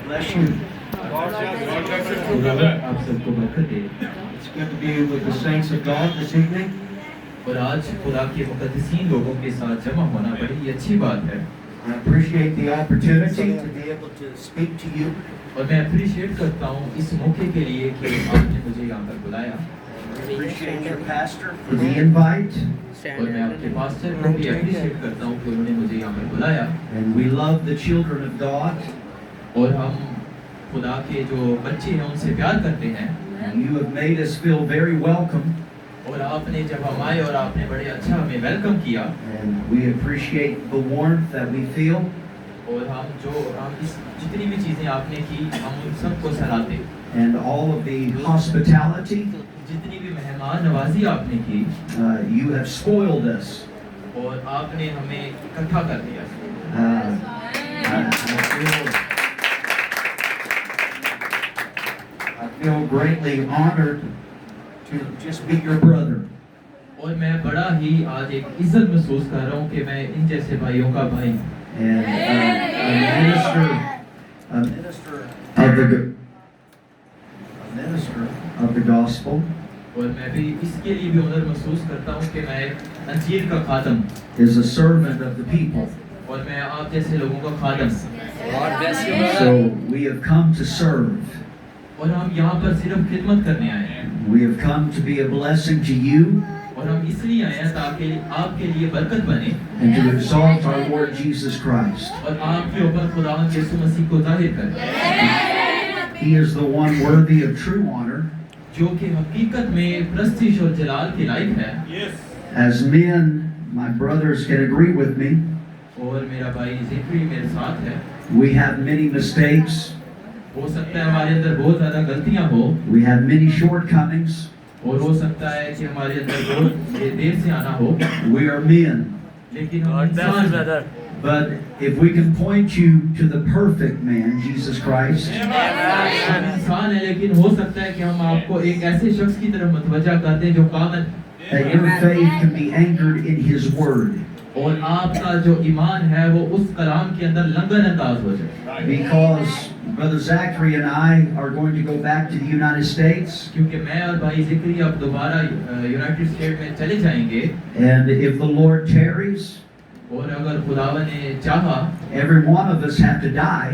Bless you. आप सबको बरकत दे। It's good to be with the saints of God this evening. और आज खुदा के मुकद्दसीन लोगों के साथ जमा होना बड़ी अच्छी बात है। I appreciate the opportunity to be able to speak to you. और मैं अप्रिशिएट करता हूँ इस मौके के लिए कि आपने मुझे यहाँ पर बुलाया। I appreciate your pastor for the invite. और मैं आपके पास्टर को भी अप्रिशिएट करता हूँ कि उन्होंने मुझे यहाँ पर बुलाया। And we love the children of God. और हम खुदा के जो बच्चे हैं उनसे प्यार करते हैं। And you have made us feel very welcome. और आपने जब हम आए और आपने बड़े अच्छा हमें वेलकम किया। And we appreciate the warmth that we feel. और हम इस जितनी भी चीजें आपने की हम उन सबको सराहते। And all of the hospitality. जितनी भी मेहमान नवाजी आपने की। You have spoiled us. और आपने हमें इकट्ठा कर दिया। I feel greatly honored to just be your brother. और मैं बड़ा ही आज एक इज्जत महसूस कर रहा हूँ कि मैं इन जैसे भाइयों का भाई। And a minister of the gospel. और मैं भी इसके लिए भी ऑनर महसूस करता हूँ कि मैं अंजील का खादम। Is a servant of the people. और मैं आप जैसे लोगों का खादम। So we have come to serve. और हम यहाँ पर सिर्फ खिदमत करने आए हैं। We have come to be a blessing to you. और हम इसलिए आए हैं ताकि आपके लिए बरकत बने। And to exalt our Lord Jesus Christ. और आपके ऊपर खुदावंद यीशु मसीह को जाहिर करें। He is the one worthy of true honor. जो कि हकीकत में प्रस्तीज और जलाल के लायक है। As men, my brothers can agree with me. और मेरा भाई ज़िक्री मेरे साथ है। We have many mistakes. हो सकता है हमारे अंदर बहुत ज़्यादा गलतियाँ हो। We have many shortcomings. और हो सकता है कि हमारे अंदर बहुत देर से आना हो। We are men. लेकिन हम इंसान हैं। But if we can point you to the perfect man, Jesus Christ. हम इंसान हैं लेकिन हो सकता है कि हम आपको एक ऐसे शख्स की तरफ मतवजा कर दें जो कामिल। That your faith can be anchored in His Word. और आपका जो ईमान है वो उस कलाम के अंदर लंगर अंदाज हो जाए। Because Brother Zachary and I are going to go back to the United States. क्योंकि मैं और भाई ज़िक्री अब दोबारा यूनाइटेड स्टेट में चले जाएंगे। And if the Lord tarries. और अगर खुदावन ने चाहा, every one of us have to die.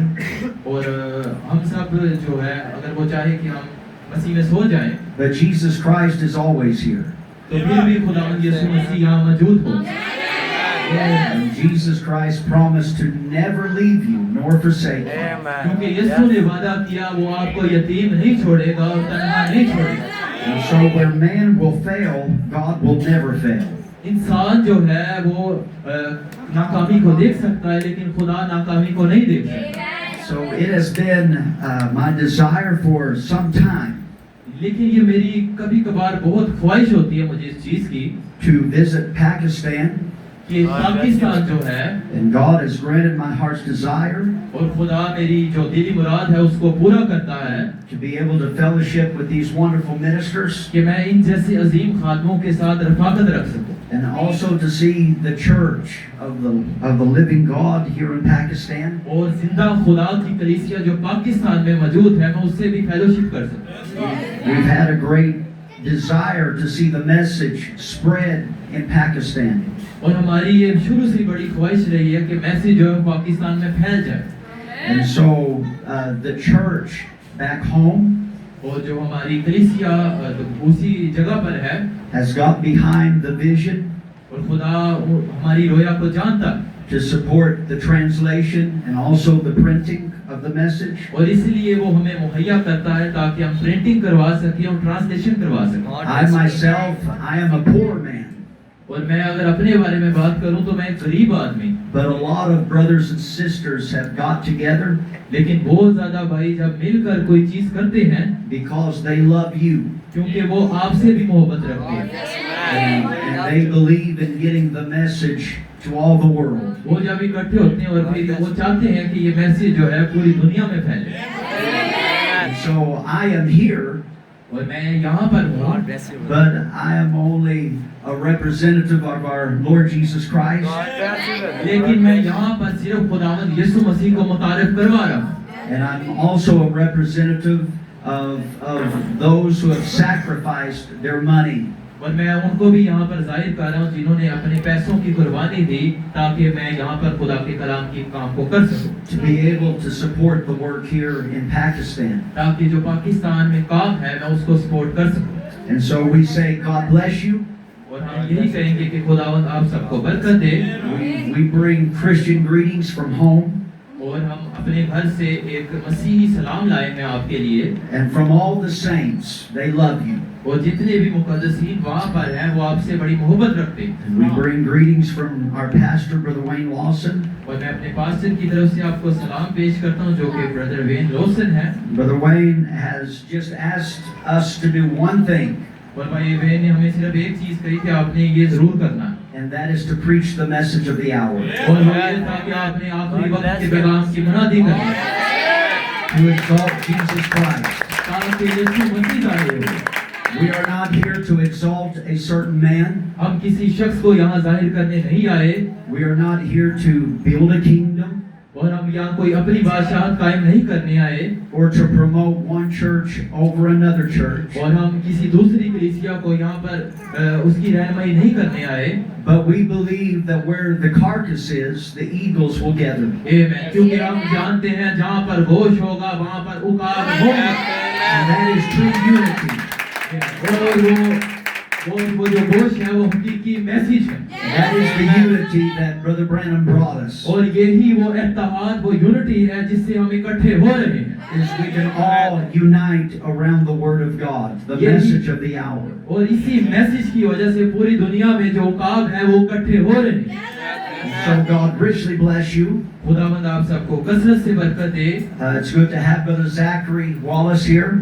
और हम सब जो है अगर वो चाहे कि हम मसीह में सो जाएं, but Jesus Christ is always here. तो फिर भी खुदावन यीशु मसीह यहाँ मौजूद हो। And Jesus Christ promised to never leave you nor forsake you. क्योंकि यीशु ने वादा किया वो आपको यतीम नहीं छोड़ेगा और तन्हा नहीं छोड़ेगा। And so where man will fail, God will never fail. इंसान जो है वो नाकामी को देख सकता है लेकिन खुदा नाकामी को नहीं देख सकता। So it has been my desire for some time. लेकिन ये मेरी कभी कभार बहुत ख्वाहिश होती है मुझे इस चीज की to visit Pakistan. कि पाकिस्तान जो है And God has granted my heart's desire. और खुदा मेरी जो दिली मुराद है उसको पूरा करता है to be able to fellowship with these wonderful ministers. कि मैं इन जैसे अजीम खादमों के साथ रफाकत रख सकूं। And also to see the church of the living God here in Pakistan. और जिंदा खुदा की कलीसिया जो पाकिस्तान में मौजूद है मैं उससे भी फेलोशिप कर सकूं। We've had a great desire to see the message spread in Pakistan. और हमारी ये शुरू से बड़ी ख्वाहिश रही है कि मैसेज जो है पाकिस्तान में फैल जाए। And so the church back home और जो हमारी कलीसिया उसी जगह पर है has got behind the vision और खुदा हमारी रोया को जानता to support the translation and also the printing of the message. और इसलिए वो हमें मुहैया करता है ताकि हम प्रिंटिंग करवा सकें और ट्रांसलेशन करवा सकें। I myself, I am a poor man. और मैं अगर अपने बारे में बात करूं तो मैं एक गरीब आदमी। But a lot of brothers and sisters have got together. लेकिन बहुत ज़्यादा भाई जब मिलकर कोई चीज़ करते हैं because they love you. क्योंकि वो आपसे भी मोहब्बत रखते हैं। And they believe in getting the message to all the world. वो जब इकट्ठे होते हैं और फिर वो चाहते हैं कि ये मैसेज जो है पूरी दुनिया में फैले। And so I am here और मैं यहाँ पर हूँ, but I am only a representative of our Lord Jesus Christ. लेकिन मैं यहाँ पर सिर्फ खुदावंद यीशु मसीह को मुतारिफ करवा रहा हूँ। And I'm also a representative of those who have sacrificed their money. और मैं उनको भी यहाँ पर जाहिर कर रहा हूँ जिन्होंने अपने पैसों की कुर्बानी दी ताकि मैं यहाँ पर खुदा के कलाम की काम को कर सकूँ, To be able to support the work here in Pakistan. ताकि जो पाकिस्तान में काम है मैं उसको सपोर्ट कर सकूँ। And so we say, God bless you. और हम यही कहेंगे कि खुदावंद आप सबको बरकत दे। We bring Christian greetings from home और हम अपने घर से एक मसीही सलाम लाए हैं आपके लिए, and from all the saints. They love you. और जितने भी मुकद्दसीन वहाँ पर हैं वो आपसे बड़ी मोहब्बत रखते And we हैं। bring greetings from our pastor, Brother Wayne Lawson. और मैं अपने पास्टर की तरफ से आपको सलाम पेश करता हूँ जो कि ब्रदर वेन लॉसन है। Brother Wayne has just asked us to do one thing, और भाई वेन ने हमें सिर्फ एक चीज कही कि आपने ये जरूर करना है, and that is to preach the message of the hour, और वो ये था कि आपने आखिरी वक्त के पैगाम की मुनादी करनी है to exalt Jesus Christ. ताकि यीशु मसीह जाहिर हो। We are not here to exalt a certain man. हम किसी शख्स को यहाँ जाहिर करने नहीं आए, We are not here to build a kingdom और हम यहाँ कोई अपनी बादशाहत कायम नहीं करने आए, or to promote one church over another church. और हम किसी दूसरी कलीसिया को यहाँ पर उसकी रहनुमाई नहीं करने आए। But we believe that where the carcass is, the eagles will gather. आमीन। क्योंकि हम जानते हैं जहाँ पर गोश होगा वहाँ पर उकाब होगा, And that is true unity. और वो जो गोश है वो हकीकी मैसेज है। That is the unity that Brother Branham brought us. और यही वो इत्तेहाद, वो यूनिटी है जिससे हम इकट्ठे हो रहे हैं, Is we can all unite around the Word of God, the message of the hour. और इसी मैसेज की वजह से पूरी दुनिया में जो उकाब है वो इकट्ठे हो रहे हैं। So God richly bless you. खुदावंद आप सबको कसरत से बरकत दे। It's good to have Brother Zachary Wallace here.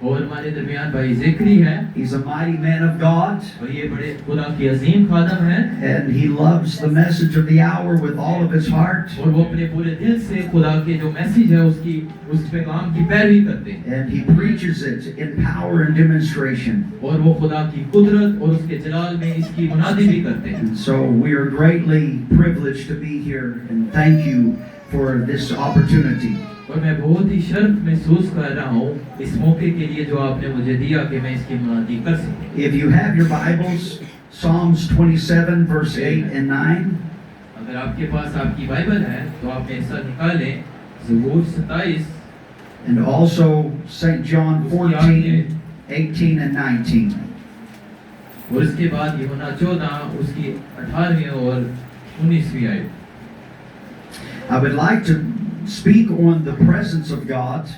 और हमारे दरमियान भाई जिक्री है, He's a mighty man of God, और ये बड़े खुदा की अजीम खादम है, and he loves the message of the hour with all of his heart. और वो अपने पूरे दिल से खुदा के जो मैसेज है उस पैगाम की पैरवी करते हैं, And he preaches it in power and demonstration. और वो खुदा की कुदरत और उसके जलाल में इसकी मुनादी भी करते हैं। And so we are greatly privileged to be here, and thank you for this opportunity. और मैं बहुत ही शर्फ महसूस कर रहा हूँ इस मौके के लिए जो आपने मुझे दिया कि मैं इसकी मुनादी कर सकूँ। If you have your Bibles, Psalms 27 verse 8 and 9. अगर आपके पास आपकी बाइबल है तो आप ऐसा निकालें, ज़बूर 27 And also St. John 14, 18 and 19. और इसके बाद यूहन्ना 14 उसकी 18वीं और 19वीं आयत। I would like to speak on the presence of God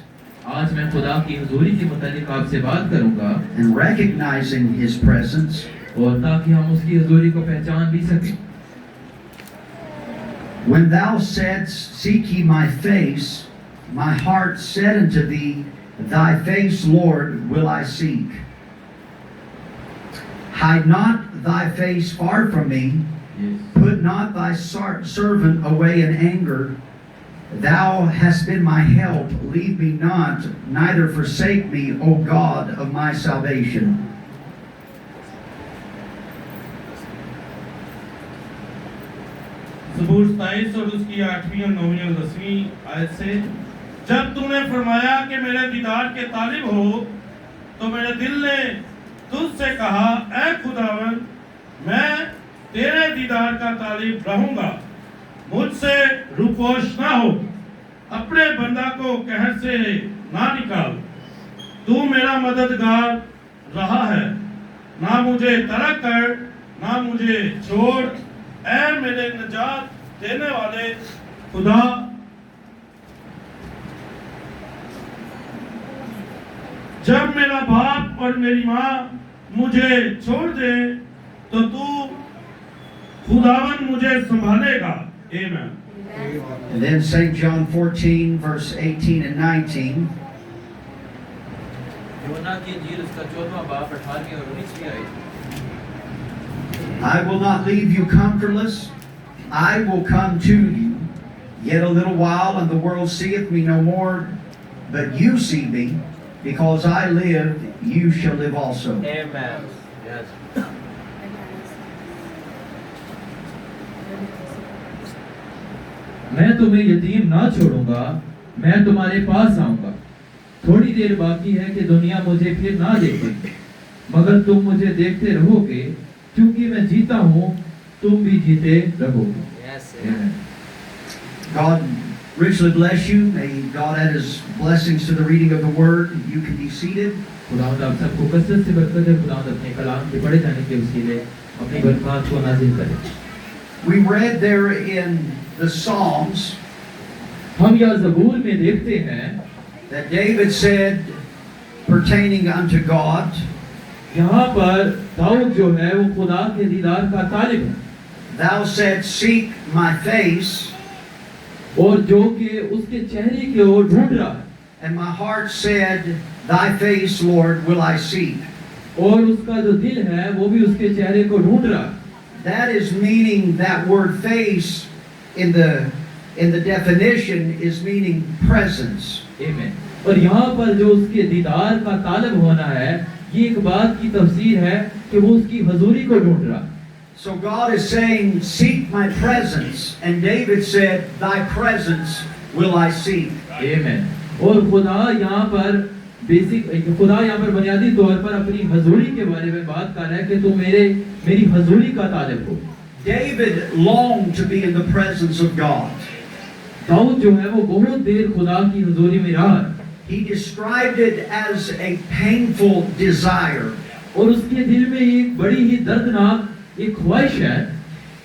आज मैं खुदा की हुजूरी के मुतालिक आपसे बात करूंगा, and recognizing His presence. और ताकि हम उसकी हुजूरी को पहचान भी सकें। When thou saidst, Seek ye my face, my heart said unto thee, Thy face, Lord, will I seek. Hide not thy face far from me, put not thy servant away in anger. Thou hast been my help, leave me not, neither forsake me, O God of my salvation. ज़बूर 27 और उसकी 8वीं और 9वीं और 10वीं आयत से, जब तूने फरमाया कि मेरे दीदार के तालिब हो, तो मेरे दिल ने तुझसे कहा, ऐ खुदावन, मैं तेरे दीदार का तालिब रहूंगा, मुझसे रुपोश ना हो, अपने बंदा को कहर से ना निकाल। तू मेरा मददगार रहा है, ना मुझे तरक कर, ना मुझे छोड़, ऐ मेरे निजात देने वाले खुदा। जब मेरा बाप और मेरी माँ मुझे छोड़ दे, तो तू खुदावन मुझे संभालेगा। आमीन। And then St. John 14, verse 18 and 19. यूहन्ना की इंजील उसका 14वां बाब 18वीं और 19वीं आयत। I will not leave you comfortless, I will come to you. Yet a little while, and the world seeth me no more, but you see me. Because I live, you shall live also. Amen. Yes. मैं तुम्हें यतीम ना छोड़ूंगा, मैं तुम्हारे पास आऊंगा। थोड़ी देर बाकी है कि दुनिया मुझे फिर ना देखेगी, मगर तुम मुझे देखते रहोगे, क्योंकि मैं जीता हूँ, तुम भी जीते रहोगे। Yes. Amen. God richly bless you. May God add his blessings to the reading of the word. You can be seated. खुदावंद आप सबको कसरत से बरकत दे। खुदावंद अपने कलाम के पढ़े जाने के वसीले अपनी बरकत को नाज़िल करे। We read there in the Psalms हम यह ज़बूर में देखते हैं that David said pertaining unto God, यहाँ पर दाऊद जो है वो खुदा के दीदार का तालिब है, Thou said, seek my face, और जो कि उसके चेहरे की ओर ढूंढ रहा है, and my heart said, Thy face, Lord, will I seek. और उसका जो दिल है वो भी उसके चेहरे को ढूंढ रहा है। That is meaning that word face in the definition is meaning presence. आमीन। और यहाँ पर जो उसके दीदार का तालिब होना है, ये एक बात की तफसीर है कि वो उसकी हजूरी को ढूंढ रहा है। So God is saying, seek my presence. And David said, thy presence will I seek. आमीन। और खुदा यहाँ पर खुदा यहाँ पर बुनियादी तौर पर अपनी हजूरी के बारे में बात कर रहा है कि तुम मेरी हजूरी का तालिब हो। David longed to be in the presence of God. Dawood जो है वो बहुत देर खुदा की हजूरी में रहा। He described it as a painful desire. और उसके दिल में एक बड़ी ही दर्दनाक एक ख्वाहिश है।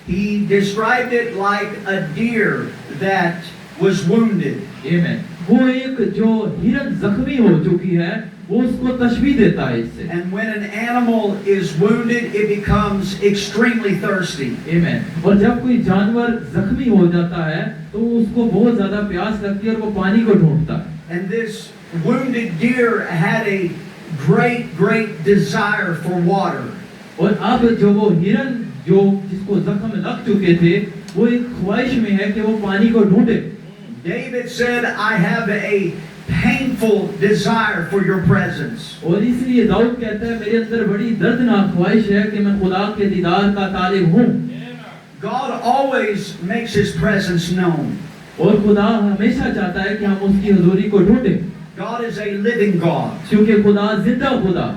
He described it like a deer that was wounded. आमीन। वो एक जो हिरन जख्मी हो चुकी है, वो उसको तशबीह देता है इससे। And when an animal is wounded, it becomes extremely thirsty. आमीन। और जब कोई जानवर जख्मी हो जाता है, तो उसको बहुत ज्यादा प्यास लगती है और वो पानी को ढूंढता है। And this wounded deer had a great desire for water. और अब जो वो हिरन जो जिसको जख्म लग चुके थे, वो एक ख्वाहिश में है कि वो पानी को ढूंढे। David said, I have a painful desire for your presence. और इसलिए दाऊद कहता है मेरे अंदर बड़ी दर्दनाक ख्वाहिश है कि मैं खुदा के दीदार का तालिब हूँ। God always makes his presence known. और खुदा हमेशा चाहता है कि हम उसकी हुजूरी को ढूंढें। God is a living God. क्योंकि खुदा जिंदा खुदा।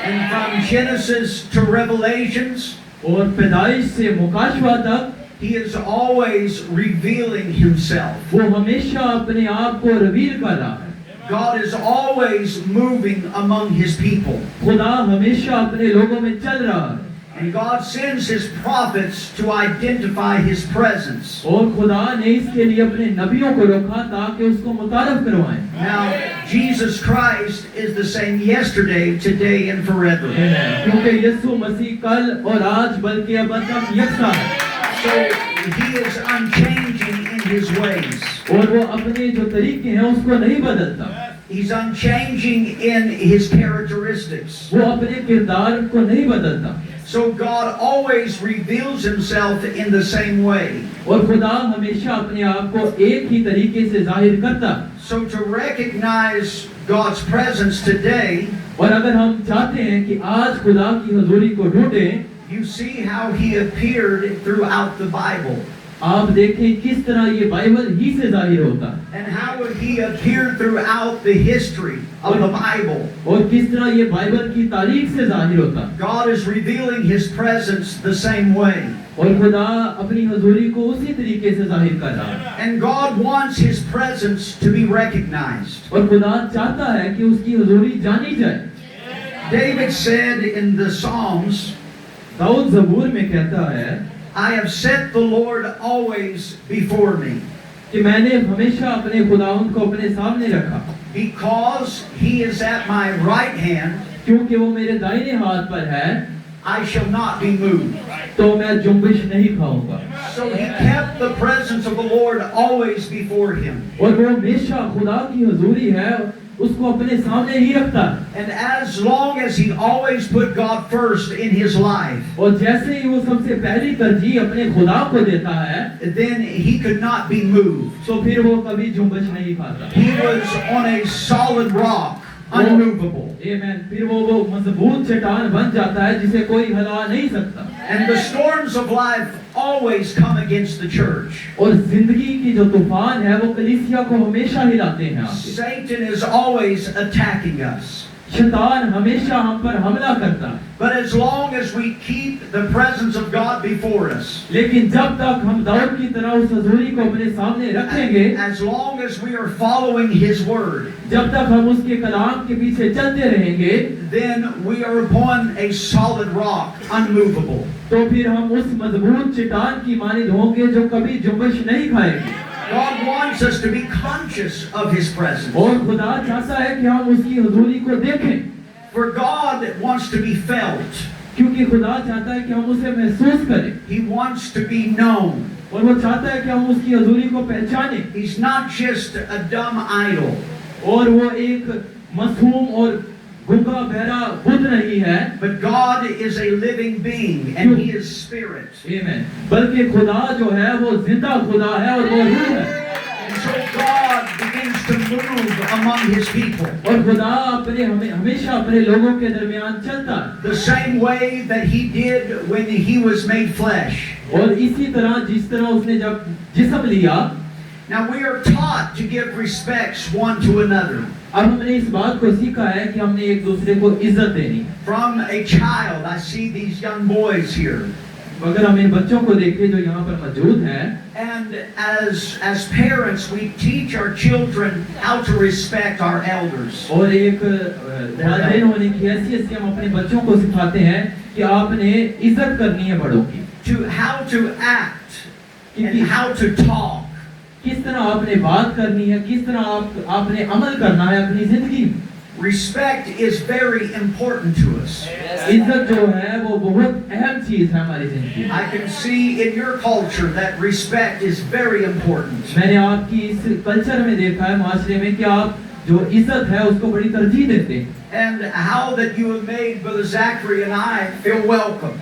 And from Genesis to Revelations, और पैदाइश से मुकाशवा तक he is always revealing himself. वो हमेशा अपने आप को रिवील कर रहा है। God is always moving among his people. खुदा हमेशा अपने लोगों में चल रहा है। And God sends his prophets to identify his presence. और खुदा ने इसके लिए अपने नबियों को रखा ताकि उसको मुतारफ करवाएं। Now, Jesus Christ is the same yesterday, today, and forever. क्योंकि यीशु मसीह कल और आज बल्कि अब तक यकसा है। So he is unchanging in his ways. और वो अपने जो तरीके हैं उसको नहीं बदलता। He's unchanging in his characteristics. वो अपने किरदार को नहीं बदलता। So God always reveals himself in the same way. और खुदा हमेशा अपने आप को एक ही तरीके से जाहिर करता। So to recognize God's presence today, और अगर हम चाहते हैं कि आज खुदा की हुजूरी को ढूंढें, you see how he appeared throughout the Bible. आप देखें किस तरह ये बाइबल ही से जाहिर होता है। And how he appeared throughout the history of the Bible. और किस तरह ये बाइबल की तारीख से जाहिर होता है। God is revealing his presence the same way. और खुदा अपनी हुजूरी को उसी तरीके से जाहिर कर रहा है। And God wants his presence to be recognized. और खुदा चाहता है कि उसकी हुजूरी जानी जाए। David said in the Psalms, Dawood ज़बूर में कहता है I have set the Lord always before me. कि मैंने हमेशा अपने खुदावंद को अपने सामने रखा। Because he is at my right hand, क्योंकि वो मेरे दाहिने हाथ पर है, I shall not be moved. तो मैं जुम्बिश नहीं खाऊंगा। So he kept the presence of the Lord always before him. और वो हमेशा खुदा की हुजूरी है उसको अपने सामने ही रखता है। And as long as he always put God first in his life, और जैसे ही वो सबसे पहली तरजीह अपने खुदा को देता है, then he could not be moved. तो फिर वो कभी जुम्बिश नहीं खाता। He was on a solid rock. unmovable. आमीन। फिर वो मजबूत चट्टान बन जाता है जिसे कोई हिला नहीं सकता। And the storms of life always come against the church. और जिंदगी की जो तूफान है वो कलीसिया को हमेशा हिलाते हैं आके। Satan is always attacking us. शैतान हमेशा हम पर हमला करता है। But as long as we keep the presence of God before us, लेकिन जब तक हम दाऊद की तरह उस हजूरी को अपने सामने रखेंगे, as long as we are following His word, जब तक हम उसके कलाम के पीछे चलते रहेंगे, then we are upon a solid rock, unmovable. तो फिर हम उस मजबूत चट्टान की मानिंद होंगे जो कभी जुम्बश नहीं खाएगी। God wants us to be conscious of His presence. और खुदा चाहता है कि हम उसकी हुजूरी को देखें, For God wants to be felt. क्योंकि खुदा चाहता है कि हम उसे महसूस करें, He wants to be known. और वो चाहता है कि हम उसकी हुजूरी को पहचानें। He's not just a dumb idol. और वो एक मासूम और गूंगा बहरा बुद्ध नहीं है, But God is a living being and He is spirit. आमीन। बल्कि खुदा जो है वो जिंदा खुदा है और वो रूह है। And so God begins to move among His people. और खुदा अपने हमेशा अपने लोगों के दरमियान चलता है। The same way that He did when He was made flesh. और इसी तरह जिस तरह उसने जब जिस्म लिया, Now we are taught to give respects one to another. अब हमने इस बात को सीखा है कि हमने एक दूसरे को इज्जत देनी। From a child, I see these young boys here. अगर हम इन बच्चों को देखें जो यहाँ पर मौजूद हैं, And as parents, we teach our children how to respect our elders. और एक वालिदैन होने की हैसियत से हम अपने बच्चों को सिखाते हैं कि आपने इज्जत करनी है बड़ों की, To how to act and how to talk. किस तरह आपने बात करनी है, किस तरह आपने अमल करना है अपनी जिंदगी में। Respect is very important to us. इज्जत जो है वो बहुत अहम चीज है हमारी जिंदगी में। I can see in your culture that respect is very important. मैंने आपकी इस कल्चर में देखा है, माशरे में, कि आप जो इज्जत है उसको बड़ी तरजीह देते हैं। And how that you have made Brother Zachary and I feel welcome.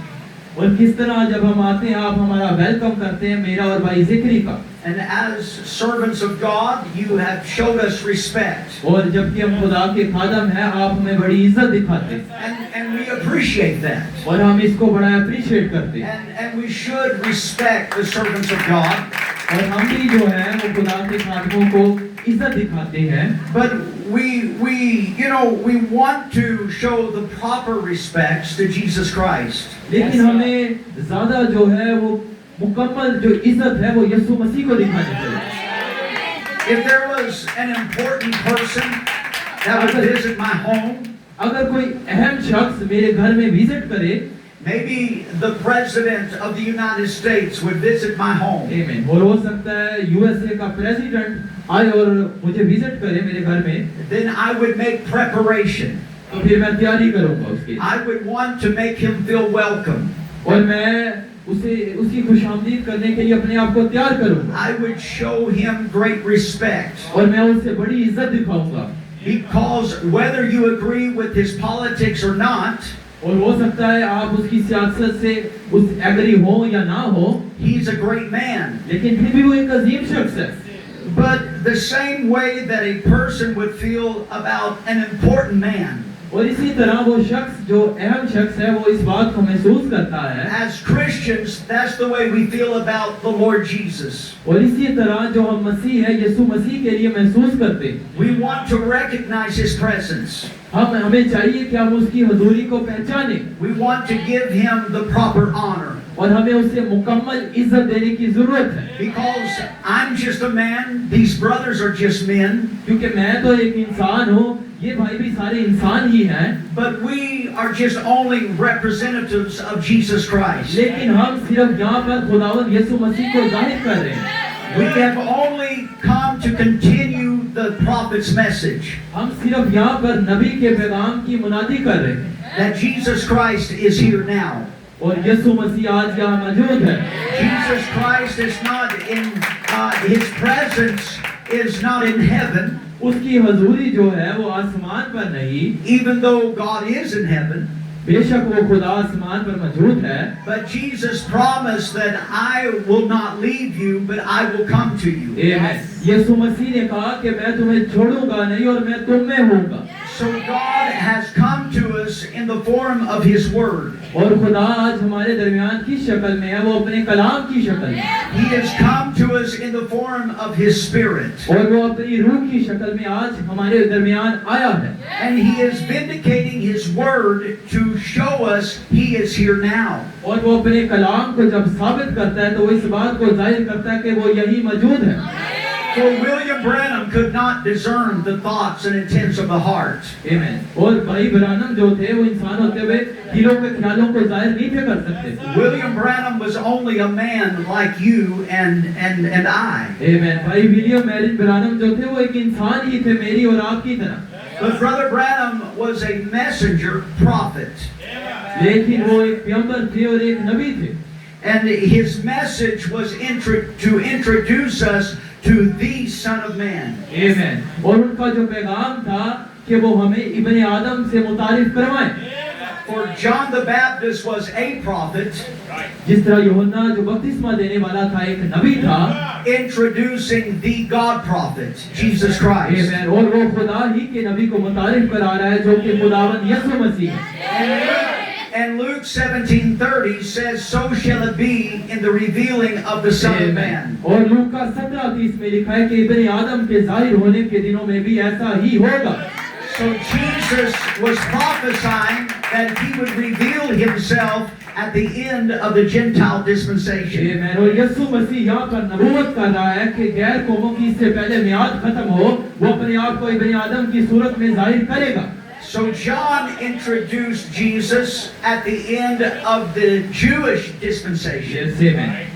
और किस तरह जब हम आते हैं आप हमारा वेलकम करते हैं, मेरा और भाई जिक्री का। And as servants of God, you have showed us respect. और जबकि हम खुदा के खादम हैं, आप हमें बड़ी इज्जत दिखाते हैं। And we appreciate that. और हम इसको बड़ा अप्रिशिएट करते हैं। And we should respect the servants of God. और हम भी जो है वो खुदा के खादमों को इज्जत दिखाते हैं। But we want to show the proper respects to Jesus Christ. लेकिन हमें ज्यादा जो है वो मुकम्मल जो इज्जत है वो यीशु मसीह को दिखानी चाहिए। If there was an important person that would visit my home, अगर कोई अहम शख्स मेरे घर में विजिट करे, maybe the president of the United States would visit my home. आमीन। और हो सकता है यूएसए का प्रेसिडेंट आए और मुझे विजिट करे मेरे घर में, Then I would make preparation. तो फिर मैं तैयारी करूंगा उसकी, I would want to make him feel welcome. और मैं उसी खुशामदीद करने के लिए अपने आप को तैयार करूंगा, I would show him great respect. और मैं उससे बड़ी इज्जत दिखाऊंगा। Because whether you agree with his politics or not, और हो सकता है आप उसकी सियासत से उस एग्री हो या ना हो, he's a great man. लेकिन फिर भी वो एक अजीम शख्स है। But the same way that a person would feel about an important man, और इसी तरह वो शख्स जो अहम शख्स है वो इस बात को महसूस करता है। as Christians, that's the way we feel about the Lord Jesus. और इसी तरह जो हम मसीह है यीशु मसीह के लिए महसूस करते हैं। We want to recognize his presence. हमें चाहिए कि हम उसकी हुजूरी को पहचानें, We want to give him the proper honor. और हमें उससे मुकम्मल इज्जत देने की जरूरत है। Because I'm just a man, these brothers are just men, क्योंकि मैं तो एक इंसान हूँ, ये भाई भी सारे इंसान ही हैं, but we are just only representatives of Jesus Christ. लेकिन हम सिर्फ यहाँ पर खुदावंद यीशु मसीह को जाहिर कर रहे हैं। We have only come to continue the prophet's message हम सिर्फ यहाँ पर नबी के पैगाम की मुनादी कर रहे हैं, that Jesus Christ is here now. और यीशु मसीह आज यहाँ मौजूद है। Jesus Christ is not in, his presence is not in heaven, उसकी हजूरी जो है वो आसमान पर नहीं, even though God is in heaven. बेशक वो खुदा आसमान पर मौजूद है, But Jesus promised that I will not leave you, but I will come to you. यीशु मसीह ने कहा कि मैं तुम्हें छोड़ूंगा नहीं और मैं तुम में होऊंगा। So God has come to us in the form of His Word. और खुदा आज हमारे दरमियान की शक्ल में है, वो अपने कलाम की शक्ल में, He has come to us in the form of His Spirit. और वो अपनी रूह की शक्ल में आज हमारे दरमियान आया है, And He is vindicating His Word to show us He is here now. और वो अपने कलाम को जब साबित करता है तो वो इस बात को जाहिर करता है कि वो यही मौजूद है। For William Branham could not discern the thoughts and intents of the heart. आमीन। और भाई ब्रानम जो थे वो इंसान होते हुए दिलों के ख्यालों को जाहिर नहीं थे कर सकते। William Branham was only a man like you and I. आमीन। भाई विलियम मैरिन ब्रानम जो थे वो एक इंसान ही थे, मेरी और आपकी तरह। But Brother Branham was a messenger prophet. लेकिन वो एक पैगंबर थे और एक नबी थे। And his message was to introduce us to the Son of Man. आमीन। और उनका जो पैगाम था कि वो हमें इब्ने आदम से मुतारिफ करवाएं। For John the Baptist was a prophet, जिस तरह यूहन्ना जो बपतिस्मा देने वाला था एक नबी था, introducing the God prophet, Jesus Christ. आमीन। और वो खुदा ही के नबी को मुतारिफ करा रहा है जो कि खुदावंद यीशु मसीह है। And Luke 17:30 says, "So shall it be in the revealing of the Son of Man." और लूका 17:30 में लिखा है कि इब्ने आदम के जाहिर होने के दिनों में भी ऐसा ही होगा। So Jesus was prophesying that He would reveal Himself at the end of the Gentile dispensation. आमीन। और यीशु मसीह यहाँ पर नबूवत कर रहा है कि गैर कौमों की इससे पहले मियाद खत्म हो, वो अपने आप को इब्ने आदम की सूरत में जाहिर करेगा। So John introduced Jesus at the end of the Jewish dispensation.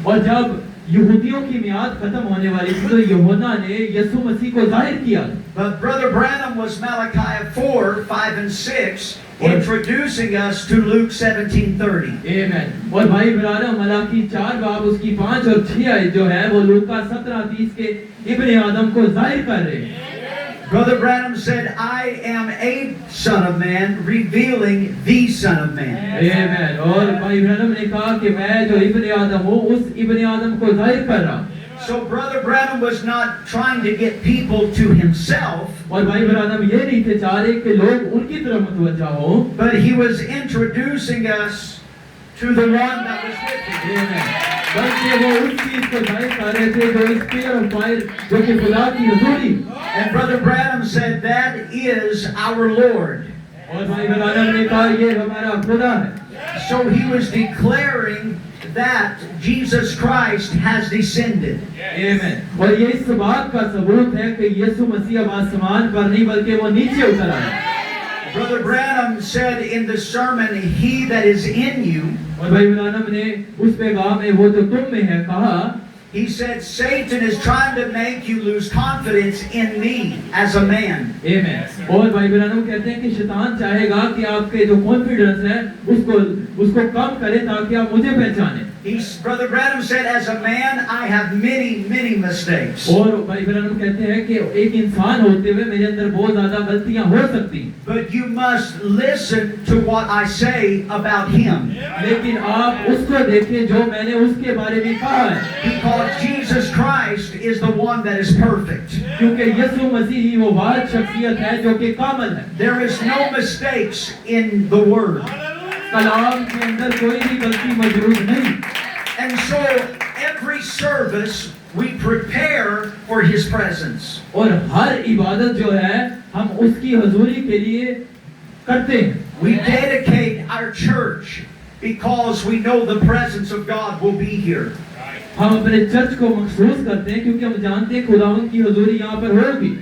और जब यहूदियों की मियाद खत्म होने वाली थी तो यूहन्ना ने यीशु मसीह को जाहिर किया। But Brother Branham was Malachi 4, 5 and 6, introducing us to Luke 17:30. आमीन। और भाई ब्रानम मलाकी 4 बाब उसकी 5 और 6 आयत जो है वो लूका 17:30 के इब्ने आदम को जाहिर कर रहे हैं। Brother Branham said, "I am a Son of Man, revealing the Son of Man." आमीन। और भाई ब्रानम ने कहा कि मैं जो इब्ने आदम हूँ उस इब्ने आदम को जाहिर कर रहा हूँ। So Brother Branham was not trying to get people to himself, और भाई ब्रानम ये नहीं थे चाह रहे कि लोग उनकी तरफ मुतवज्जा हो, but he was introducing us to the one that was with him. आमीन। बल्कि वो उस चीज को जाहिर कर रहे थे जो इस पियर ऑफ फायर जो कि खुदा की हुजूरी। And Brother Branham said, "That is our Lord." और भाई ब्रानम ने कहा ये हमारा खुदा है। So he was declaring that Jesus Christ has descended. आमीन। और ये इस बात का सबूत है कि यीशु मसीह अब आसमान पर नहीं बल्कि वो नीचे उतर आया। Brother Branham said in the sermon, "He that is in you," और भाई ब्रानम ने उस पैगाम में वो जो तुम में है कहा, he said, "Satan is trying to make you lose confidence in me as a man." आमीन। और भाई ब्रानम कहते हैं कि शैतान चाहेगा कि आपके जो कॉन्फिडेंस है उसको कम करे ताकि आप मुझे पहचानें। Brother Branham said, "As a man, I have many mistakes." और भाई ब्रानम कहते हैं कि एक इंसान होते हुए मेरे अंदर बहुत ज्यादा गलतियां हो सकती, But you must listen to what I say about him. लेकिन आप उसको देखें जो मैंने उसके बारे में कहा है, Because Jesus Christ is the one that is perfect. क्योंकि यीशु मसीह ही वो वाहिद शख्सियत है जो कि कामिल है। There is no mistakes in the Word. कलाम के अंदर कोई भी गलती मौजूद नहीं। And so every service we prepare for His presence. और हर इबादत जो है हम उसकी हुजूरी के लिए करते हैं। We dedicate our church because we know the presence of God will be here. हम अपने चर्च को मखसूस करते हैं क्योंकि हम जानते हैं खुदावंद की हुजूरी यहाँ पर होगी।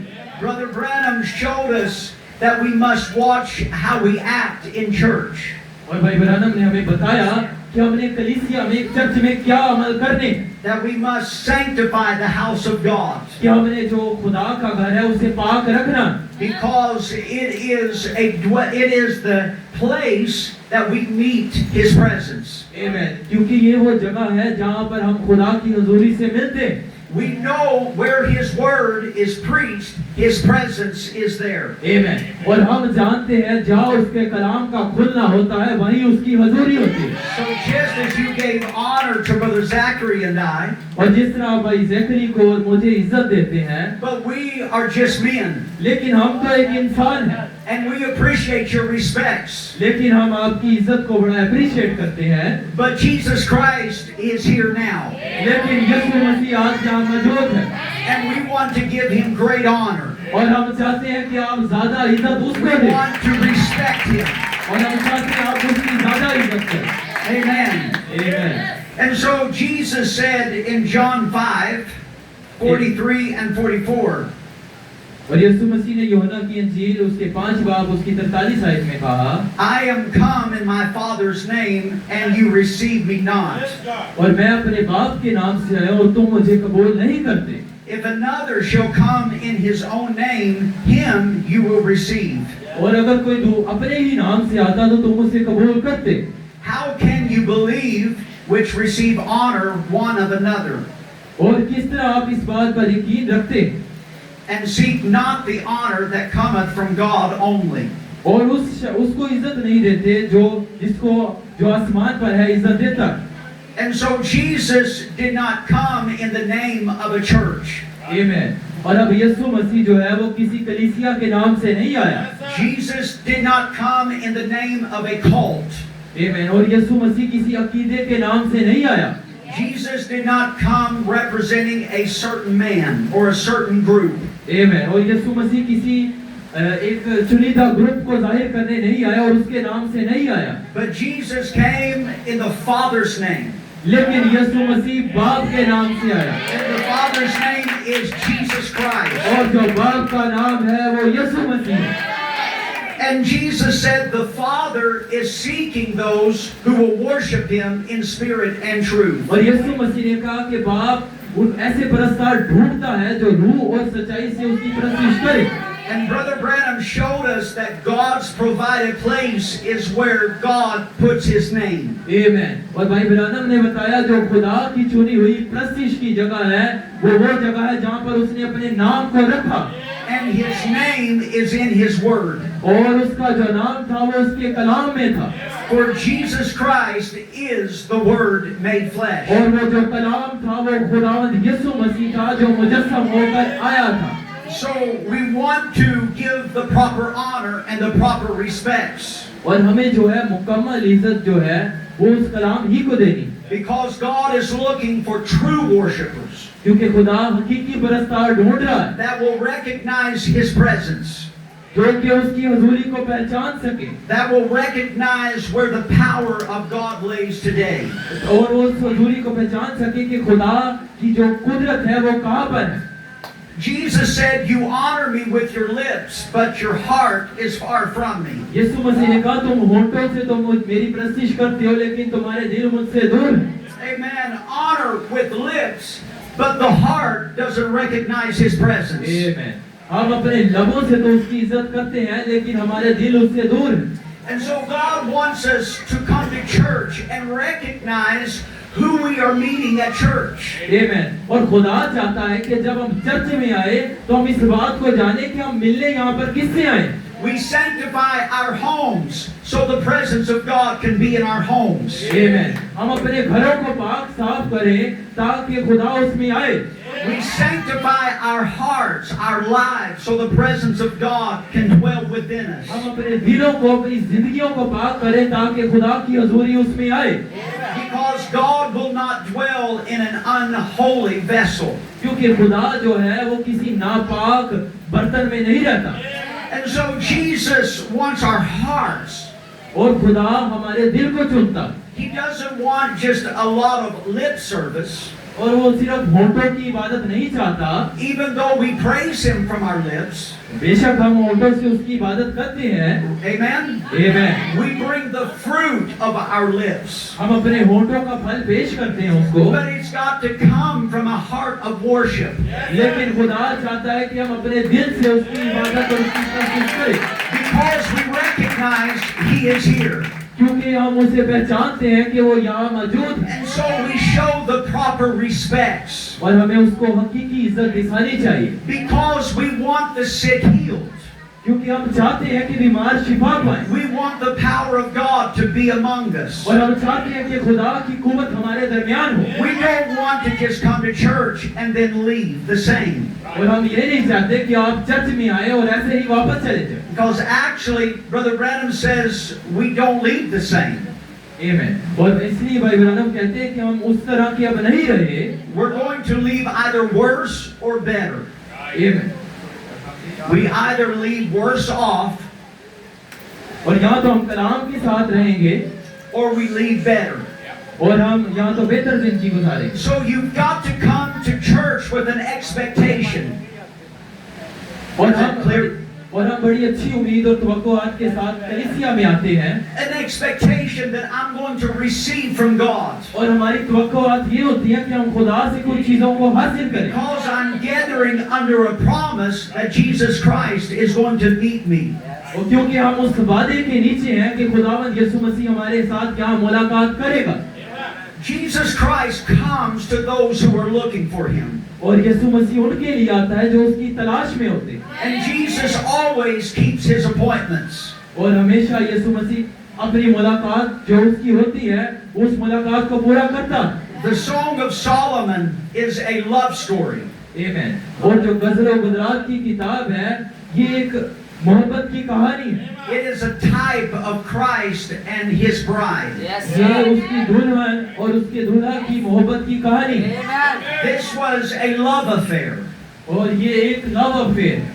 Brother Branham showed us that we must watch how we act in church. और भाई ब्रानम ने हमें बताया कि हमने कलीसिया में चर्च में क्या अमल करने, That we must sanctify the house of God. कि हमने जो खुदा का घर है उसे पाक रखना, Because it is the place that we meet His presence. आमीन। क्योंकि ये वो जगह है जहाँ पर हम खुदा की हुजूरी से मिलते हैं। We know where His word is preached, His presence is there. आमीन। और हम जानते हैं जहाँ उसके कलाम का खुलना होता है वहीं उसकी हुजूरी होती है। So just as you gave honor to Brother Zachary and I, और जिस तरह भाई ज़करी को और मुझे इज्जत देते हैं, but we are just men. लेकिन हम तो एक इंसान हैं। And we appreciate your respects. लेकिन हम आपकी इज्जत को बड़ा अप्रिशिएट करते हैं। But Jesus Christ is here now. लेकिन यीशु मसीह आज यहाँ मौजूद है And we want to give him great honor. और हम चाहते हैं कि आप ज्यादा इज्जत We उसको दें want to respect him. और हम चाहते हैं आप उसकी ज्यादा इज्जत करें। Amen. आमीन। And so Jesus said in John 5:43 and 44, और यीशु मसीह ने यूहन्ना की इंजील उसके 5 बाब उसकी 43 आयत में कहा, I am come in my Father's name, and you receive me not. Yes, God. और मैं अपने बाप के नाम से आया और तुम मुझे कबूल नहीं करते। If another shall come in his own name, him you will receive. और अगर कोई अपने ही नाम से आता तो तुम उसे कबूल करते। How can you believe which receive honor one of another, और किस तरह आप इस बात पर यकीन रखते and seek not the honor that cometh from God only? और उसको इज्जत नहीं देते जो आसमान पर है इज्जत देता। And so Jesus did not come in the name of a church. आमीन। और अब यीशु मसीह जो है वो किसी कलीसिया के नाम से नहीं आया। Jesus did not come in the name of a cult. आमीन। और यीशु मसीह किसी अकीदे के नाम से नहीं आया। Jesus did not come representing a certain man or a certain group. आमीन। और यीशु मसीह किसी एक चुनिंदा ग्रुप को जाहिर करने नहीं आया और उसके नाम से नहीं आया। But Jesus came in the Father's name. लेकिन यीशु मसीह बाप के नाम से आया। And the Father's name is Jesus Christ. और जो बाप का नाम है वो यीशु मसीह है। And Jesus said the Father is seeking those who will worship him in spirit and truth. और यीशु मसीह ने कहा कि बाप उन ऐसे परस्तार ढूंढता है जो रूह और सच्चाई से उसकी परस्तिश करे। And Brother Branham showed us that God's provided place is where God puts his name. आमीन। और भाई ब्रानम ने बताया जो खुदा की चुनी हुई परस्तिश की जगह है वो जगह है जहाँ पर उसने अपने नाम को रखा। And his name is in his word. और उसका जो नाम था वो उसके कलाम में था। For Jesus Christ is the word made flesh. और वो जो कलाम था वो खुदावंद यीशु मसीह था जो मुजस्सम होकर आया था। So we want to give the proper honor and the proper respects. और हमें जो है मुकम्मल इज्जत जो है वो उस कलाम ही को देनी। Because God is looking for true worshipers क्योंकि खुदा हकीकी परस्तार ढूंढ रहा है that will recognize his presence, जो कि उसकी हुजूरी को पहचान सके that will recognize where the power of God lays today. और उस हुजूरी को पहचान सके कि खुदा की जो कुदरत है वो कहाँ पर है। Jesus said, you honor me with your lips, but your heart is far from me. यीशु मसीह ने कहा तुम होठों से तो मेरी प्रस्तिश करते हो लेकिन तुम्हारे दिल मुझसे दूर है। Amen. Honor with lips, but the heart doesn't recognize his presence. आमीन। हम अपने लबों से तो उसकी इज्जत करते हैं लेकिन हमारे दिल उससे दूर है। And so God wants us to come to church and recognize who we are meeting at church. आमीन। और खुदा चाहता है कि जब हम चर्च में आए तो हम इस बात को जाने कि हम मिलने यहाँ पर किससे आए। We sanctify our homes so the presence of God can be in our homes. आमीन। हम अपने घरों को पाक साफ करें ताकि खुदा उसमें आए। We sanctify our hearts, our lives, so the presence of God can dwell within us. हम अपने दिलों को अपनी जिंदगियों को पाक करें ताकि खुदा की हुजूरी उसमें आए। Because God will not dwell in an unholy vessel. क्योंकि खुदा जो है वो किसी नापाक बर्तन में नहीं रहता। And so Jesus wants our hearts. और खुदा हमारे दिल को चुनता। He doesn't want just a lot of lip service. और वो सिर्फ होठों की इबादत नहीं चाहता। Even though we praise him from our lips. बेशक हम होठों से उसकी इबादत करते हैं। Amen. आमीन। We bring the fruit of our lips. हम अपने होठों का फल पेश करते हैं उसको। But it's got to come from a heart of worship. लेकिन खुदा चाहता है कि हम अपने दिल से उसकी इबादत और उसकी तस्दीक करें। Because we recognize he is here. क्योंकि हम उसे पहचानते हैं कि वो यहाँ मौजूद है। And so we show the proper respects. और हमें उसको हकीकी इज्जत दिखानी चाहिए। Because we want the sick healed. क्योंकि हम चाहते हैं कि बीमार शिफा पाएं We want the power of God to be among us. और हम चाहते हैं कि खुदा की कुव्वत हमारे दरमियान हो We don't want to just come to church and then leave the same. और हम ये नहीं चाहते कि आप चर्च में आए और ऐसे ही वापस चले जाएं Because actually, Brother Branham says we don't leave the same. आमीन और इसलिए भाई ब्रैनम कहते हैं कि हम उस तरह के अब नहीं रहे We're going to leave either worse or better. आमीन We either leave worse off और यहाँ तो हम कलाम के साथ रहेंगे or we leave better. और हम यहाँ तो बेहतर जिंदगी गुजारेंगे So you've got to come to church with an expectation. और Is that हम clear? और हम बड़ी अच्छी उम्मीद और तवक्कुआत के साथ कलीसिया में आते हैं An expectation that I'm going to receive from God. और हमारी तवक्कुआत ये होती है कि हम खुदा से कुछ चीजों को हासिल करें Because I'm gathering under a promise that Jesus Christ is going to meet me. और क्योंकि हम उस वादे के नीचे हैं कि खुदावंद यीशु मसीह हमारे साथ यहाँ मुलाकात करेगा Jesus Christ comes to those who are looking for him. और यीशु मसीह उनके लिए आता है जो उसकी तलाश में होते हैं And Jesus always keeps his appointments. और हमेशा यीशु मसीह अपनी मुलाकात जो उसकी होती है उस मुलाकात को पूरा करता है The Song of Solomon is a love story. आमीन और जो गज़ल और गुज़रात की किताब है ये एक मोहब्बत की कहानी है It is a type of Christ and his bride. ये उसकी दुल्हन और उसके दूल्हा की मोहब्बत की कहानी है This was a love affair. और ये एक love affair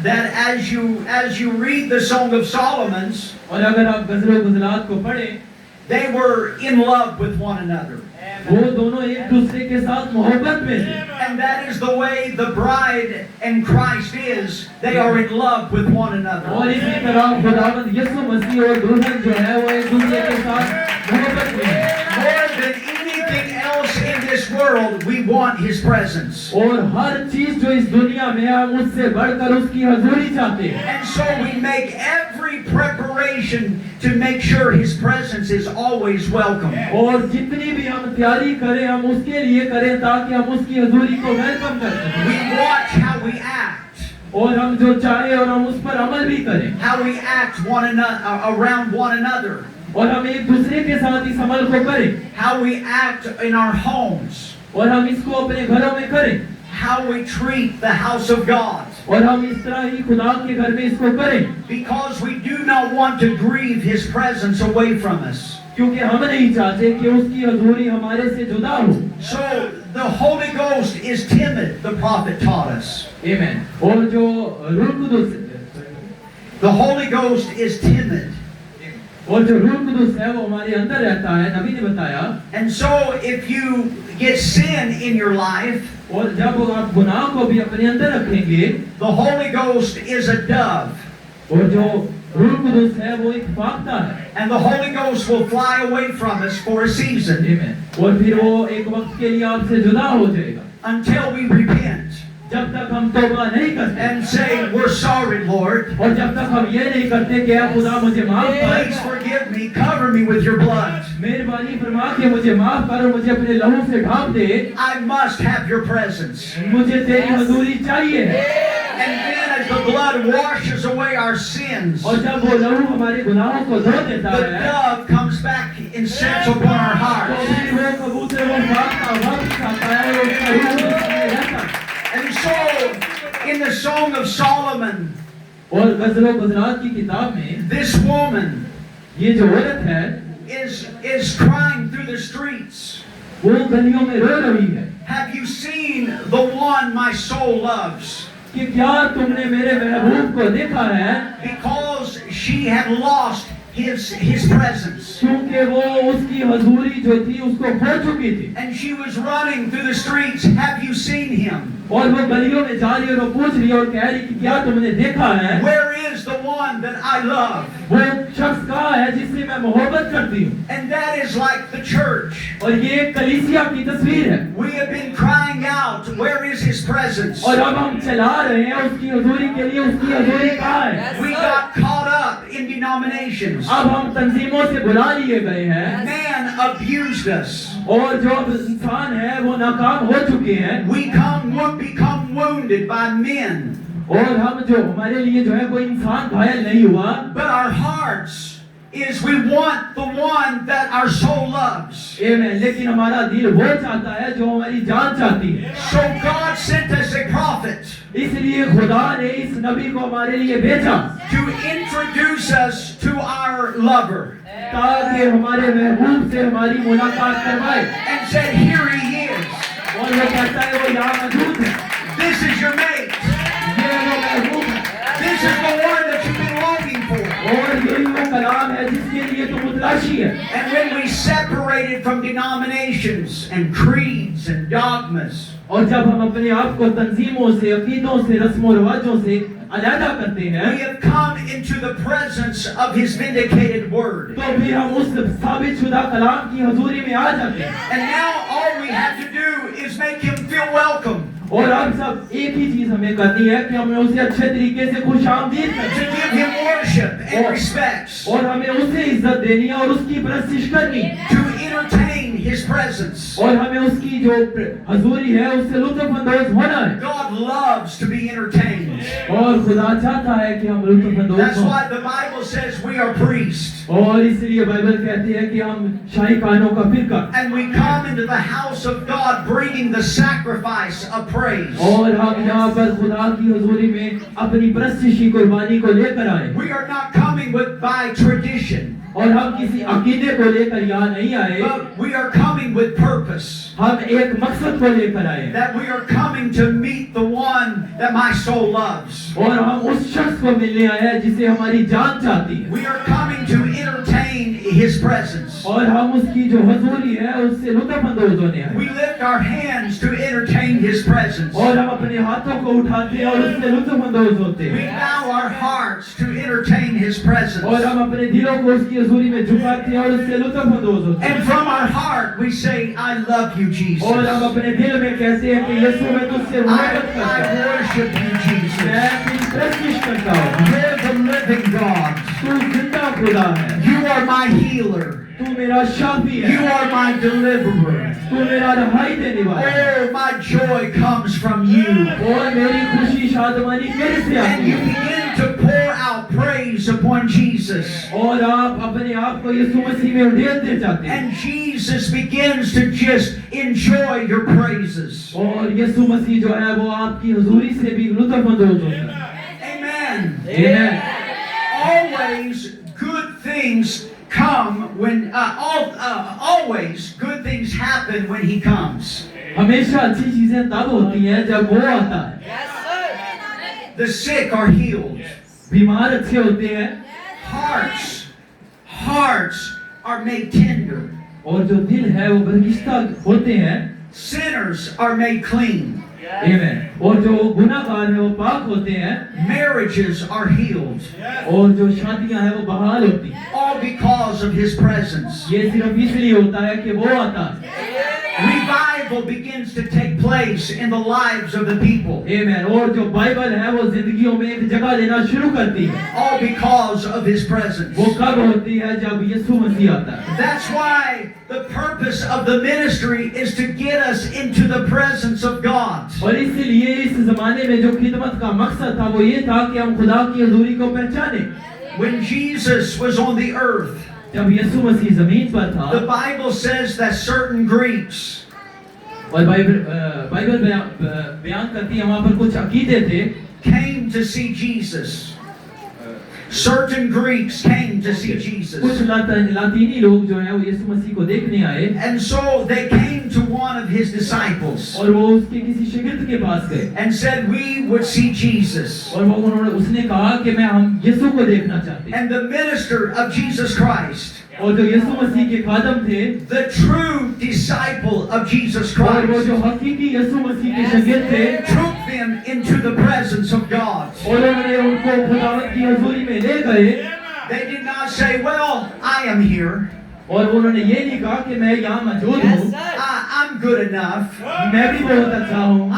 That as you read the Song of Solomon's, और अगर आप गज़ल और गुज़रात को पढ़ें they were in love with one another. वो दोनों एक दूसरे के साथ मोहब्बत में थे And that is the way the bride and Christ is. They are in love with one और another. इसी तरह खुदावंद यीशु मसीह और दुल्हन जो है वो एक दूसरे के साथ मोहब्बत में है More than anything else in this world, we want his presence. और हर चीज जो इस दुनिया में है हम उससे बढ़कर उसकी हजूरी चाहते हैं And so we make every preparation to make sure his presence is always welcome. और जितनी भी हम तैयारी करें हम उसके लिए करें ताकि हम उसकी हजूरी को वेलकम कर सकें We watch how we act, और हम जो चाहे और हम उस पर अमल भी करें how we act one another around one another, और हम एक दूसरे के साथ इस अमल को करें how we act in our homes, और हम इसको अपने घरों में करें how we treat the house of God. और हम इस तरह ही खुदा के घर में इसको करें Because we do not want to grieve his presence away from us. क्योंकि हम नहीं चाहते कि उसकी हजूरी हमारे से जुदा हो So the Holy Ghost is timid, the prophet taught us. आमीन और जो रूह कुदुस The Holy Ghost is timid. और जो रूह कुदुस है वो हमारे अंदर रहता है नबी ने बताया And so if you get sin in your life, और जब आप गुनाह को भी अपने अंदर रखेंगे the Holy Ghost is a dove. और जो रूह कुदुस है वो एक फाख्ता है And the Holy Ghost will fly away from us for a season आमीन और फिर वो एक वक्त के लिए आपसे जुदा हो जाएगा until we repent जब तक हम तौबा नहीं करते and say, we're sorry, Lord. और जब तक हम ये नहीं करते कि आप खुदा मुझे माफ Please कर forgive me, cover me with your blood. मेहरबानी फरमा के मुझे माफ कर और मुझे अपने लहू से ढांप दे I must have your presence. मुझे तेरी हजूरी चाहिए And then as the blood washes away our sins, और जब वो लहू हमारे गुनाहों को धो देता the है dove comes back and sits upon our तो hearts. फिर वो कबूतर वो फाख्ता वापस आता है और उसका रूह उसमें रहता है And so, in the Song of Solomon, और गज़ल और गुज़रात की किताब में this woman ये जो औरत है is crying through the streets. वो गलियों में रो रही है Have you seen the one my soul loves? कि क्या तुमने मेरे महबूब को देखा है Because she had lost his presence. क्योंकि वो उसकी हजूरी जो थी उसको खो चुकी थी And she was running through the streets. Have you seen him? और वो गलियों में जा रही है और पूछ रही है और कह रही कि क्या तुमने देखा है Where is the one that I love? वो शख्स कहाँ है जिससे मैं मोहब्बत करती हूँ And that is like the church. और ये एक कलीसिया की तस्वीर है We have been crying out, where is his presence? और अब हम चला रहे हैं उसकी हजूरी के लिए उसकी हजूरी कहाँ है We got caught up in denominations. अब हम तंजीमों से बुला लिए गए हैं Man abused us. और जो अब इंसान है वो नाकाम हो चुके हैं We become wounded by men. और हम जो हमारे लिए जो है कोई इंसान घायल नहीं हुआ, but our hearts is we want the one that our soul loves. आमेन। लेकिन हमारा दिल वो चाहता है जो हमारी जान चाहती है। So God sent us a prophet इसलिए खुदा ने इस नबी को हमारे लिए भेजा to introduce us to our lover ताकि हमारे महबूब से हमारी मुलाकात करवाए। and said, here he is. और वो कहता है वो यहाँ मौजूद है, This is your mate. ये वो महबूब है, This is the one that you've been longing for. और यही वो कलाम है जिसके लिए तुम मुतलाशी है। And when we separated from denominations and creeds and dogmas, और जब हम अपने आप को तंजीमों से, अकीदों से, रस्मों रिवाजों से अलग करते हैं, we have come into the presence of his vindicated word. तो फिर हम उस साबित शुदा कलाम की हजूरी में आ जाते हैं। And now all we have to do is make him feel welcome, और अब सब एक ही चीज हमें करनी है कि हमें उसे अच्छे तरीके से खुशामदीद to करनी give him worship and respects, और हमें उसे इज्जत देनी है और उसकी परस्तिश करनी, to entertain his presence. और हमें उसकी जो हजूरी है उससे लुत्फ अंदोज होना है। God loves to be entertained. और खुदा चाहता है कि हम लुत्फ अंदोज That's हों। why the Bible says we are priests. और इसलिए बाइबल कहती है कि हम शाही कानों का फिरका, And we come into the house of God bringing the sacrifice of praise. और हम यहाँ पर खुदा की हजूरी में अपनी परस्तिशी कुर्बानी को लेकर आए, We are not coming with by tradition, और हम किसी अकीदे को लेकर यहाँ नहीं आए, but we are coming with purpose. हम एक मकसद को लेकर आए, That we are coming to meet the one that my soul loves. और हम उस शख्स को मिलने आए हैं जिसे हमारी जान चाहती है, We are coming to entertain his presence. और हम उसकी जो हजूरी है उससे लुत्फ अंदोज होने आए, We lift our hands to entertain his presence. और हम अपने हाथों को उठाते हैं और उससे लुत्फ अंदोज होते We हैं, bow our hearts to entertain his presence. और हम अपने दिलों को उसकी हजूरी में झुकाते हैं और उससे लुत्फ अंदोज होते हैं, And from our heart we say, I love you, Jesus. और हम अपने दिल में कहते हैं कि यीशु मैं तुझसे मोहब्बत करता I हूं, worship you, Jesus. मैं तेरी परस्तिश करता हूँ, You're the living God. तू जिंदा खुदा है, You are my healer. तू मेरा शाफी You है, are my deliverer. तू मेरा रहाई देने वाला है, Oh, my joy comes from you. और मेरी खुशी शादमानी तेरे से And आती you है, begin to pour out praise upon Jesus. और आप अपने आप को यीशु मसीह में उड़ेल दे जाते हैं, And Jesus begins to just enjoy your praises. और यीशु मसीह जो है वो आपकी हुजूरी से भी लुत्फ अंदोज होता है। Amen. आमीन। Always good things come when always good things happen when he comes. हमेशा अच्छी चीजें तब होती हैं जब वो आता है, The sick are healed. बीमार अच्छे होते हैं, Hearts are made tender. और जो दिल है वो बरगिश्ता होते हैं, Sinners are made clean. आमीन। और जो गुनाहगार है वो पाक होते हैं, Marriages are healed. और जो शादियां हैं वो बहाल होती हैं। All because of his presence. ये सिर्फ इसलिए होता है कि वो आता है, Revival begins to take place in the lives of the people. आमीन। और जो बाइबल है वो जिंदगियों में एक जगह लेना शुरू करती है, All because of his presence. वो कब होती है जब यीशु मसीह आता है। That's why the purpose of the ministry is to get us into the presence of God. और इसीलिए इस जमाने में जो खिदमत का मकसद था वो ये था कि हम खुदा की हजूरी को पहचाने। When Jesus was on the earth, जब यीशु मसीह जमीन पर था, the Bible says that certain Greeks और बाइबल बयान करती है वहाँ पर कुछ अकीदे थे, came to see Jesus. Certain Greeks came to see कुछ Jesus. लातीनी लोग जो हैं वो यीशु मसीह को देखने आए, And so they came to one of his disciples और वो उसके किसी शागिर्द के पास गए, and said, we would see Jesus. और उसने कहा कि हम यीशु को देखना चाहते हैं। And the minister of Jesus Christ, और जो यीशु मसीह के खादम थे, the true disciple of Jesus और वो Christ, जो हकीकी यीशु मसीह के शागिर्द थे, took them into the presence of God. और उन्होंने उनको खुदावंद की हजूरी में ले गए, They did not say, well, I am here. और उन्होंने ये नहीं कहा कि मैं यहाँ मौजूद हूँ, I'm good enough. मैं भी बहुत अच्छा हूँ,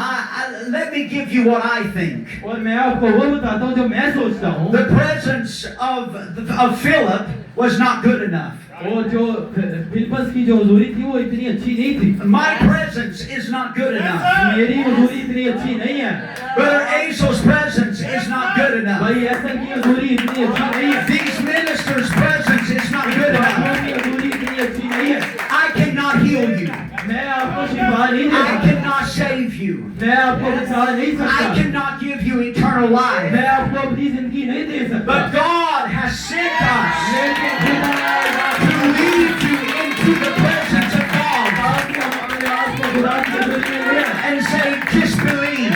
let me give you what I think. और मैं आपको वो बताता हूँ जो मैं सोचता हूँ। The presence of Philip was not good enough. और जो फिलिपस की जो हुजूरी थी वो इतनी अच्छी नहीं थी। My presence is not good enough. मेरी हुजूरी इतनी अच्छी नहीं है। Brother Asel's presence is not good enough. भाई ऐसा की हुजूरी इतनी अच्छी नहीं है। These ministers' presence is not good enough. की हुजूरी इतनी अच्छी नहीं है। I cannot heal you. मैं आपको शिफा नहीं दे I सकता। cannot save you. मैं आपको बचा नहीं I सकता। cannot give you eternal life. मैं आपको अपनी जिंदगी नहीं दे सकता। But God has sent us लेकिन खुदा to lead you into the presence of God आपको खुदा की हुजूरी में ले आए। and say, just believe.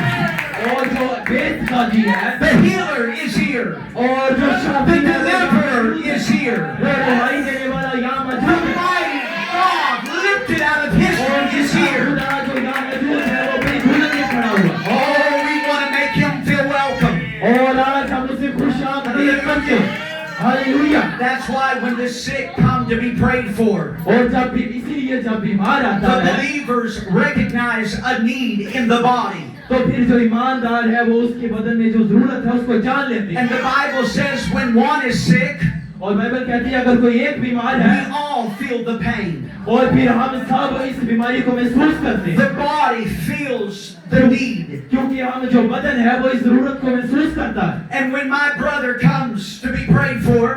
और जो वेद का दी है The healer is here. और जो The शादी deliverer is here. वो दवाई देने वाला यहाँ The मौजूद है। mighty God lifted out of history is here. खुदा जो यहाँ मौजूद है वो अपनी दुल्हन में खड़ा हुआ। Oh, we want to make him feel welcome. और आज हम उसे खुश आमदीद करते हैं। Hallelujah. That's why when the sick come to be prayed for, और जब भी इसीलिए जब बीमार आता the है believers recognize a need in the body. तो फिर जो ईमानदार है वो उसके बदन में जो जरूरत है उसको जान लेते हैं। And the Bible says when one is sick, और बाइबल कहती है अगर कोई एक बीमार है we all feel the pain. और फिर हम सब इस बीमारी को महसूस करते हैं The body feels the need. क्योंकि हम जो बदन है वो इस जरूरत को महसूस करता है। And when my brother comes to be prayed for,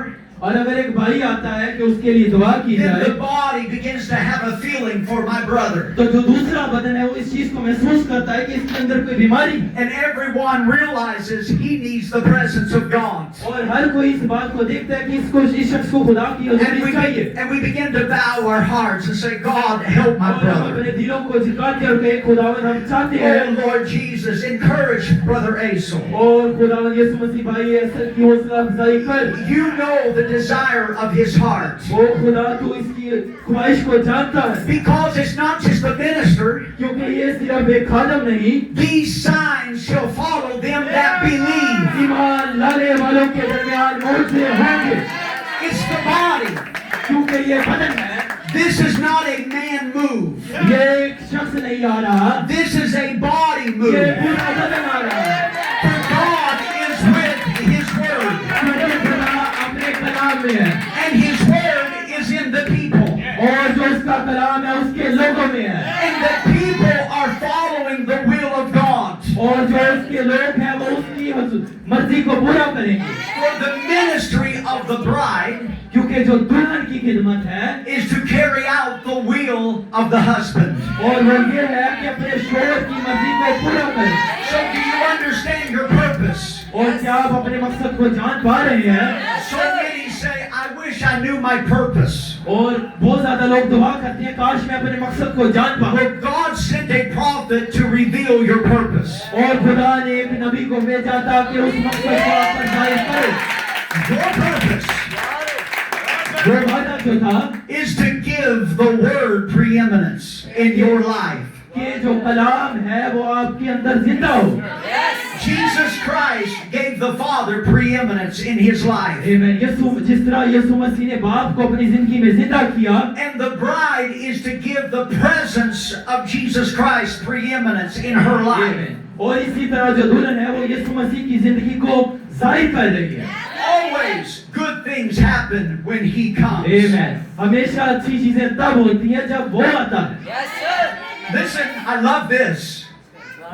और अगर एक भाई आता है कि उसके लिए दुआ की then जाए the body begins to have a feeling for my brother. तो जो दूसरा बदन है वो इस चीज को महसूस करता है कि इसके अंदर कोई बीमारी है। And everyone realizes he needs the presence of God. और हर कोई इस बात को देखता है कि इस शख्स को खुदा की हुजूरी चाहिए। And we begin to bow our hearts and say, God, help my और हम brother. अपने दिलों को झुकाते और कहे खुदावंद हम चाहते Oh हैं Lord Jesus, encourage Brother Asel. और खुदावंद यीशु मसीह भाई ऐसा की हौसला अफजाई कर। You know the desire of his heart. ओ खुदा तू इसकी ख्वाहिश को जानता है Because it's not just the minister, क्योंकि ये सिर्फ एक खादम नहीं these signs shall follow them that believe. ईमान लाने वालों के दरमियान मौजूद होंगे It's the body. क्योंकि ये बदन है। This is not a man move. ये एक शख्स नहीं आ रहा This is a body ये move. पूरा बदन आ रहा है For God is with his word. क्योंकि खुदा अपने कलाम में है And his word is in the people. और जो उसका कलाम है उसके लोगों में है And the people are following the will of God. और जो उसके लोग हैं वो उसकी मर्जी को पूरा करेंगे For the ministry of the bride क्योंकि जो दुल्हन की खिदमत है is to carry out the will of the husband. और वो ये है कि अपने शोहर की मर्जी को पूरा करें। So do you understand your purpose? और क्या आप अपने मकसद को जान पा रहे हैं? So many say, I wish I knew my purpose. और बहुत ज्यादा लोग दुआ करते हैं काश मैं अपने मकसद को जान पाऊं। Well, God sent a prophet to reveal your purpose. और खुदा ने एक नबी को भेजा ताकि उस मकसद को आप पर जाहिर करे। Your purpose वो वादा जो था is to give the word preeminence in your life. कि जो कलाम है वो आपके अंदर जिंदा हो। Jesus Christ gave the Father preeminence in his life. आमीन। जिस तरह यीशु मसीह ने बाप को अपनी जिंदगी में जिंदा किया And the bride is to give the presence of Jesus Christ preeminence in her life. आमीन। और इसी तरह जो दुल्हन है वो यीशु मसीह की जिंदगी को जाहिर कर रही है। Always good things happen when he comes. आमीन। हमेशा अच्छी चीजें तब होती हैं जब वो आता है। Listen, I love this.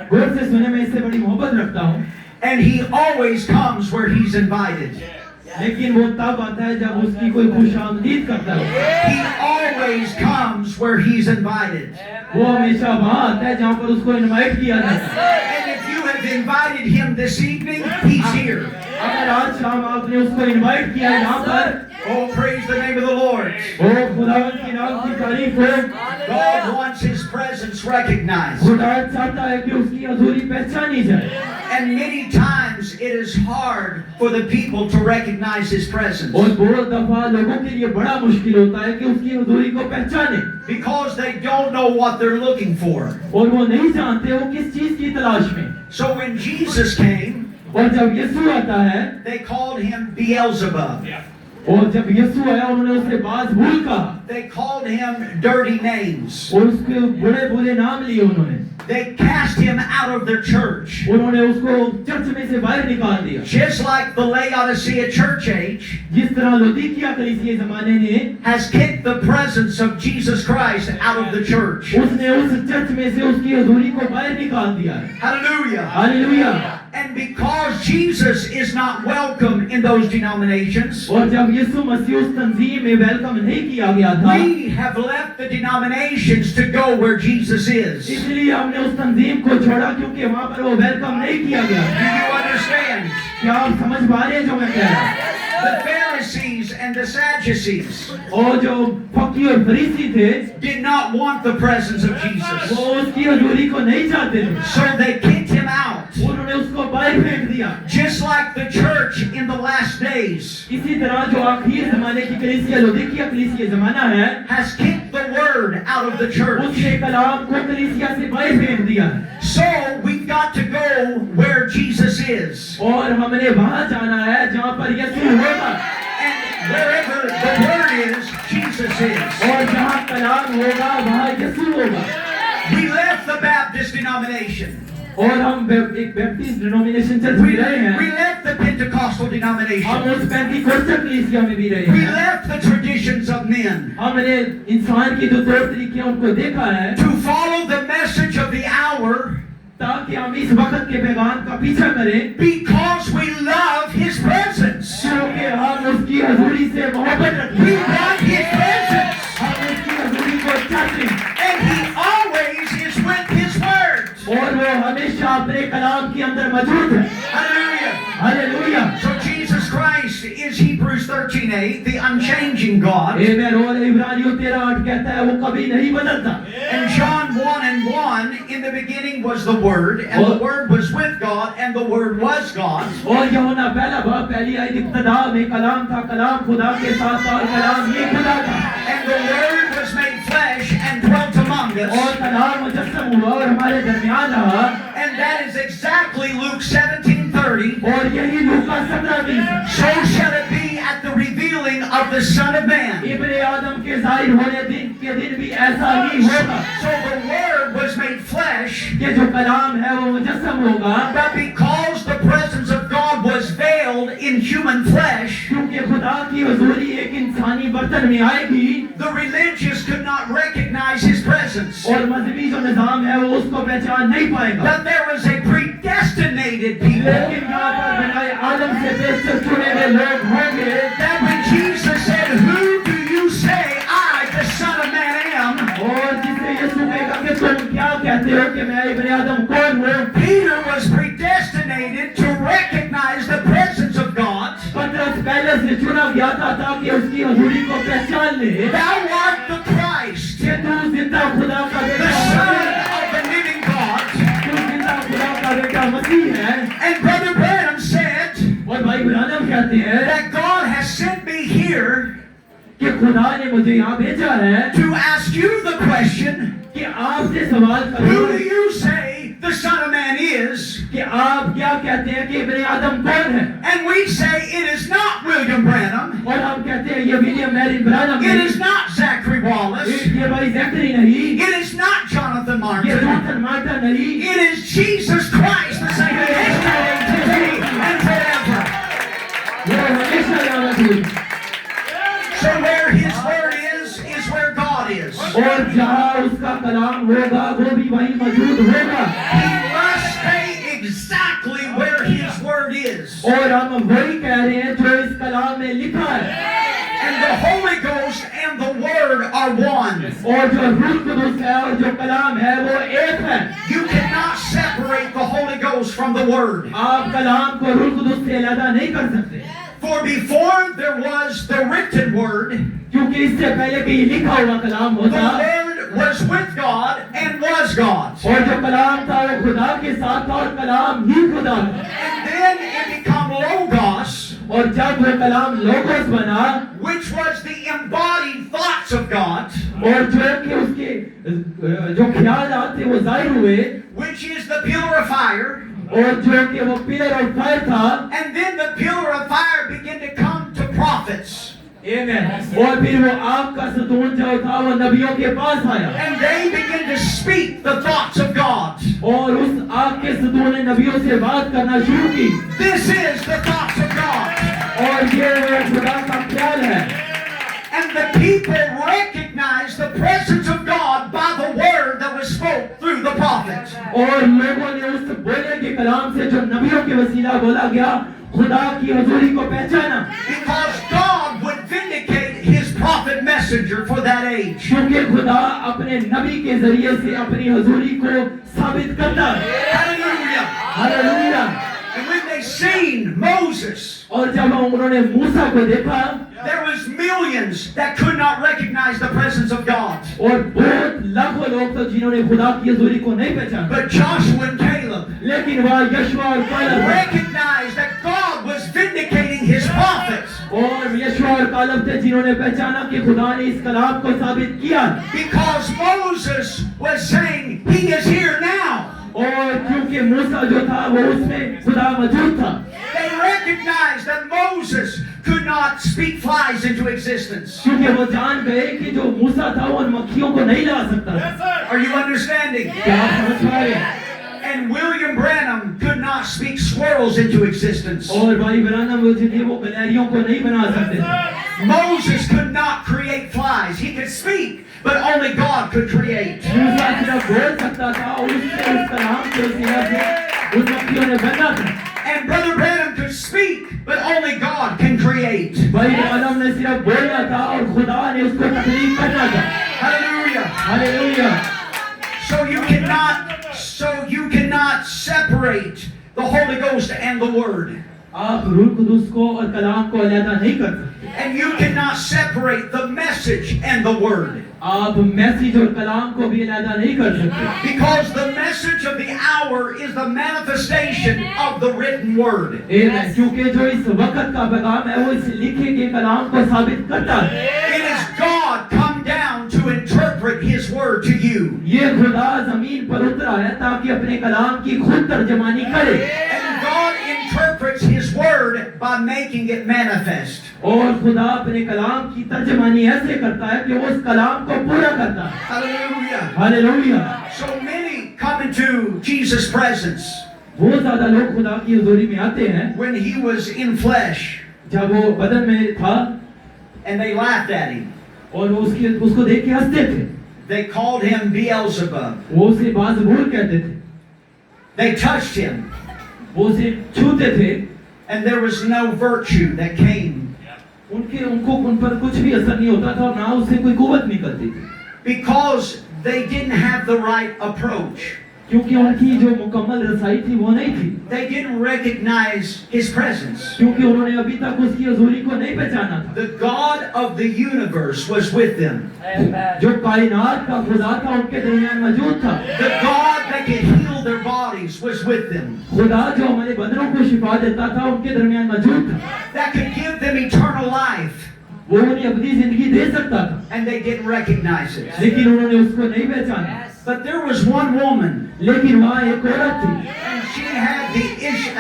गौर से सुने मैं इससे बड़ी मोहब्बत रखता हूँ। And he always comes where he's invited. लेकिन वो तब आता है जब उसकी कोई खुशामदीद करता है। He always comes where he's invited. वो हमेशा वहाँ आता है जहाँ पर उसको इनवाइट किया जाता है। And if you have invited him this evening, he's here. अगर आज शाम आपने उसको इनवाइट किया यहाँ पर Oh, praise the name of the Lord. वो खुदावंद के नाम की तारीफ हो। God wants his presence recognized. खुदा चाहता है कि उसकी हजूरी पहचानी जाए। And many times it is hard for the people to recognize his presence. और बहुत दफा लोगों के लिए बड़ा मुश्किल होता है कि उसकी हजूरी को पहचाने Because they don't know what they're looking for. और वो नहीं जानते वो किस चीज की तलाश में। So when Jesus came, और जब यीशु आता है they called him Beelzebub. और जब यीशु आया उन्होंने उससे बात भूल कहा They called him dirty names. और उसके बुरे बुरे नाम लिए उन्होंने They cast him out of their church. उन्होंने उसको चर्च में से बाहर निकाल दिया Just like the Laodicea church age जिस तरह लौदीकिया कलीसिया ज़माने ने has kicked the presence of Jesus Christ out of the church. उसने उस चर्च में से उसकी हजूरी को बाहर निकाल दिया है Hallelujah. Hallelujah And because Jesus is not welcome in those denominations, और जब यीशु मसीह उस तंजीम में वेलकम नहीं किया गया था we have left the denominations to go where Jesus is. Do इसलिए हमने उस तंजीम को छोड़ा क्योंकि वहां पर वो वेलकम नहीं किया गया you understand? क्या आप समझ पा रहे हैं जो मैं कह रहा हूँ The Pharisees and the Sadducees और जो फकीर और फरीसी थे did not want the presence of Jesus. वो उसकी हजूरी को नहीं चाहते थे So they kicked him out. उन्होंने उसको बाहर फेंक दिया Just like the church in the last days इसी तरह जो आखिर जमाने की कलीसिया लौदीकिया कलीसिया जमाना है has kicked the word out of the church. उसने कलाम को कलीसिया से बाहर फेंक दिया So we've got to go where Jesus is. और हमने वहां जाना है जहां पर यीशु होगा And wherever the word is, Jesus is. और जहां कलाम होगा वहां यीशु होगा We left the Baptist denomination. और हम एक बैप्टिस्ट डिनोमिनेशन चर्च में रहे We हैं left the Pentecostal हम denomination. उस पेंटिकोस्टल कलीसिया में भी रहे We हैं left the traditions of men हमने इंसान की जो तौर तरीके उनको देखा है to follow the message of the hour ताकि हम इस वक्त के पैगाम का पीछा करें because we love His presence. क्योंकि हम उसकी हजूरी से मोहब्बत रखते We हैं want His presence. हम उसकी हजूरी को चाहते हैं And He always is with His word. और वो हमेशा अपने कलाम के अंदर मौजूद है Hallelujah. Hallelujah So Jesus Christ is Hebrews 13:8, the unchanging God. आमेन और इब्रानियों 13:8 कहता है वो कभी नहीं बदलता And John 1:1, in the beginning was the Word, and the Word was with God, and the Word was God. और यूहन्ना पहला बाब पहली आयत इब्तिदा में कलाम था कलाम खुदा के साथ था और कलाम ये खुदा था And the Word was made flesh and dwelt among और us. कलाम मुजस्सम हुआ और हमारे दरमियान रहा And that is exactly Luke 17:30. और यही लूका 17:20 So shall it be at the revealing of the Son of Man. इब्ने आदम के जाहिर होने दिन के दिन भी ऐसा ही होगा So the Word was made flesh, ये जो कलाम है वो मुजस्सम होगा but because the presence of God was veiled in human flesh, क्योंकि खुदा की हुजूरी एक इंसानी बर्तन में आएगी the religious could not recognize His presence. और मजहबी जो निजाम है वो उसको पहचान नहीं पाएगा But there was a predestinated people लेकिन यहाँ पर बनाए आदम से बेहतर चुने हुए लोग होंगे that when Jesus said, "Who do you say I, the Son of Man, am?" और जिसे यीशु ने कहा कि तुम क्या कहते हो कि मैं इब्ने आदम कौन हूँ Peter was predestinated to recognize the presence of God. पतरस पहले से चुना गया था ताकि उसकी हजूरी को पहचान ले Thou art the Christ, कि तू जिंदा खुदा का the बेटा Son है of the living God. तू जिंदा खुदा का बेटा मसीह है And Brother Branham said और भाई ब्रानम कहते हैं that God has sent me here कि खुदा ने मुझे यहाँ भेजा है to ask you the question, कि आपसे सवाल who करूं do you say the Son of Man is? कि आप क्या कहते हैं कि इब्ने आदम कौन है And we say it is not William Branham, और हम कहते हैं ये विलियम मैरिन ब्रानम it नहीं is not Zachary Wallace, ये भाई जैकरी नहीं it is not Jonathan ये Martin, जॉनसन मार्टा नहीं it is Jesus Christ, the same yesterday, today, and forever. वो हमेशा यहाँ मौजूद So where His word is where God is. और जहाँ उसका कलाम होगा वो भी वहीं मौजूद होगा He must stay exactly where His word is. और हम वही कह रहे हैं जो इस कलाम में लिखा है And the Holy Ghost and the Word are one. और जो रूह कुदुस है और जो कलाम है वो एक है You cannot separate the Holy Ghost from the Word. आप कलाम को रूह कुदुस से अलग नहीं कर सकते For before there was the written Word, क्योंकि इससे पहले कि ये लिखा हुआ कलाम the होता Word was with God and was God. और जो कलाम था वो खुदा के साथ था और कलाम ही खुदा था And then it became Logos, और जब वो कलाम लोगोस बना which was the embodied thoughts of God, और जो कि उसके जो ख्यालात थे वो जाहिर हुए which is the pillar of fire. और जो कि वो पिलर ऑफ फायर था And then the pillar of fire began to come to prophets. आमीन। और फिर वो आग का सतून जो था वो नबियों के पास आया And they began to speak the thoughts of God. और उस आग के सतून ने नबियों से बात करना शुरू की This is the thoughts of God. और ये वो खुदा का ख्याल है And the people recognized the presence of God by the word that was spoke through the prophets. और लोगों ने उस बोले के कलाम से जो नबियों के वसीला बोला गया खुदा की हुजूरी को पहचाना Because God would vindicate his prophet messenger for that age. क्योंकि खुदा अपने नबी के जरिए से अपनी हुजूरी को साबित करता है Hallelujah. Hallelujah And when they seen Moses, और जब उन्होंने मूसा को देखा there was millions that could not recognize the presence of God. और बहुत लाखों लोग तो जिन्होंने खुदा की हुजूरी को नहीं पहचाना But Joshua and Caleb लेकिन वह यशवा और Caleb recognized that God was vindicating his prophets. और यशवा और कालेब थे जिन्होंने पहचाना कि खुदा ने इस कलाम को साबित किया Because Moses was saying, he is here now. और क्योंकि मूसा जो था वो उसमें खुदा मौजूद था They recognized that Moses could not speak flies into existence. क्योंकि वो जान गए कि जो मूसा था वो उन मक्खियों को नहीं ला सकता Yes, sir. Are you understanding? क्या आप समझ पा रहे हैं And William Branham could not speak squirrels into existence. और भाई ब्रानम जो थे वो गलेरियों को नहीं बना सकते थे Moses could not create flies. He could speak, but only God could create. मूसा सिर्फ बोल सकता था और उससे उस कलाम के वसीला से उन मक्खियों ने बना था And Brother Branham could speak, but only God can create. भाई ब्रानम ने सिर्फ बोलना था और खुदा ने उसको तकलीफ करना था Hallelujah. Hallelujah So you cannot separate the Holy Ghost and the Word. आप रूह कुदूस को और कलाम को अलग नहीं कर सकते And you cannot separate the message and the Word. आप मैसेज और कलाम को भी अलग नहीं कर सकते Because the message of the hour is the manifestation of the written Word. क्योंकि जो इस वक्त का पैगाम है वो इस लिखे गए कलाम को साबित करता है It is God come down to interpret His Word to you. ये खुदा जमीन पर उतरा है ताकि अपने कलाम की खुद तर्जमानी करे And God interprets His Word by making it manifest. और खुदा अपने कलाम की तर्जमानी ऐसे करता है कि वो उस कलाम को पूरा करता है Hallelujah. Hallelujah So many come into Jesus' presence बहुत ज्यादा लोग खुदा की हुजूरी में आते हैं when He was in flesh, जब वो बदन में था and they laughed at Him. और वो उसको देख के हंसते थे They called Him Beelzebub. वो उसे बाज़बूर कहते थे They touched Him, वो उसे छूते थे and there was no virtue that came उनको उन पर कुछ भी असर नहीं होता था और ना उससे कोई कुव्वत निकलती थी because they didn't have the right approach. क्योंकि उनकी जो मुकम्मल रसाई थी वो नहीं थी They didn't recognize His presence. क्योंकि उन्होंने अभी तक उसकी हुजूरी को नहीं पहचाना था The God of the universe was with them. जो कायनात का खुदा था उनके दरमियान मौजूद था The God that could heal their bodies was with them. खुदा जो हमारे बदनों को शिफा देता था उनके दरमियान मौजूद था That could give them eternal life. वो उन्हें अपनी जिंदगी दे सकता था And they didn't recognize it. लेकिन उन्होंने उसको नहीं पहचाना But there was one woman, लेकिन वहाँ एक औरत थी and she had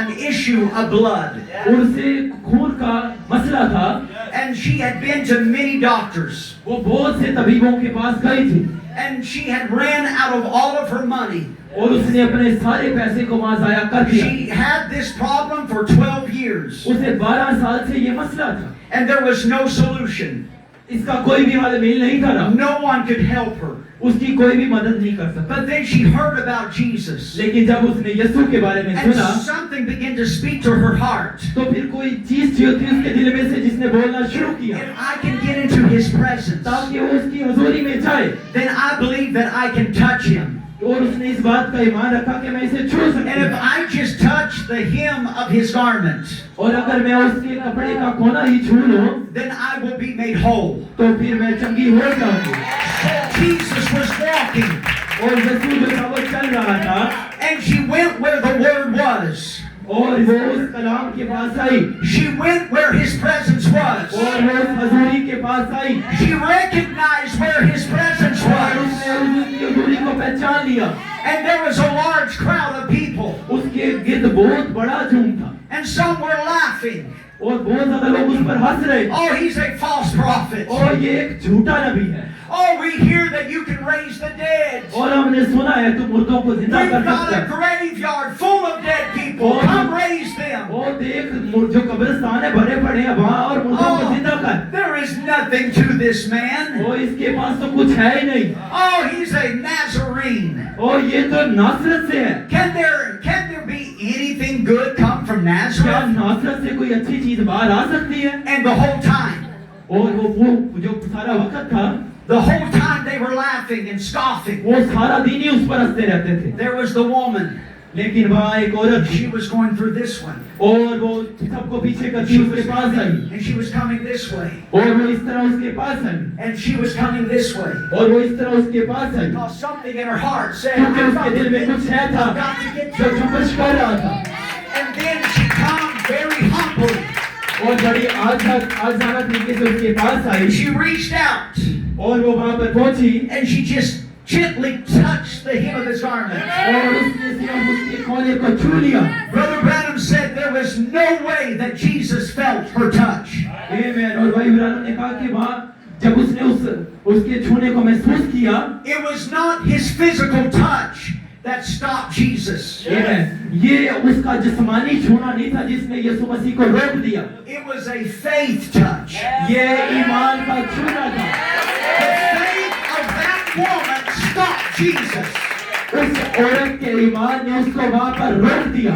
an issue of blood. उनसे खून का मसला था And she had been to many doctors. वो बहुत से तबीबों के पास गई थी And she had ran out of all of her money. और उसने अपने सारे पैसे को वहाँ जाया कर दिया She had this problem for 12 years. उसे 12 साल से ये मसला था And there was no solution. इसका कोई भी हल मिल नहीं था No one could help her. उसकी कोई भी मदद नहीं कर सकता But then she heard about Jesus. लेकिन जब उसने यीशु के बारे में And सुना something began to speak to her heart. तो फिर कोई चीज थी उसके दिल में से जिसने बोलना शुरू किया If I can get into His presence, ताकि वो उसकी हुजूरी में जाए then I believe that I can touch Him. और उसने इस बात का ईमान रखा कि मैं इसे छू सकती And if हूँ I just touch the hem of His garment, और अगर मैं उसके कपड़े का कोना ही छू लूं then I will be made whole. तो फिर मैं चंगी हो जाऊंगी Jesus was walking, और यीशु जो था वो चल रहा था and she went where the Word was. और वो उस कलाम के पास आई She went where His presence was. और वो उस हजूरी के पास आई She recognized where His presence और was. उसने उसकी हजूरी को पहचान लिया And there was a large crowd of people. उसके गिर्द बहुत बड़ा झूम था And some were laughing. और बहुत ज्यादा लोग उस पर हंस रहे थे। Oh, he's a false prophet. और ये एक झूठा नबी है। Oh, we hear that you can raise the dead. और हमने सुना है तू मुर्दों को जिंदा We've कर got सकता a है। graveyard full of dead people. Come raise them. और देख जो कब्रिस्तान है भरे पड़े हैं वहाँ, और मुर्दों को जिंदा कर। There is nothing to this man. और इसके पास तो कुछ है ही नहीं। Oh, he's a Nazarene. और ये तो नासरत से है। Can there be anything good come from क्या Nazareth? नासरत से कोई अच्छी चीज बाहर आ सकती है? And the whole time, और वो जो सारा वक्त था, the whole time they were laughing and scoffing. वो सारा दिन ही उस पर हंसते रहते थे। There was the woman. लेकिन वहाँ एक औरत थी, She was going through this one. और वो सबको पीछे करती उसके पास आई, And she was coming this way. और वो इस तरह उसके पास आई, And she was coming this way. और वो इस तरह उसके पास आई, Because something in her heart said, क्योंकि I've उसके got to दिल में get, कुछ है था I've got to get जो to चुपच कर रहा था। And then she come very humbly. और बड़ी आजाना तरीके से उसके पास आई, She reached out और वो वहाँ पर पहुंची, and she just gently touched the hem of his garment. और उसने सिर्फ उसके कोने को छू लिया। Brother Branham said there was no way that Jesus felt her touch. आमेन। और भाई ब्रानम ने कहा कि वहाँ जब उसने उसके छूने को महसूस किया, It was not his physical touch that stopped Jesus. आमेन, ये उसका जिस्मानी छूना नहीं था जिसने यीशु मसीह को रोक दिया, It was a faith touch. ये ईमान का छूना था। The faith of that woman stopped Jesus. उस औरत के ईमान ने उसको वहाँ पर रोक दिया।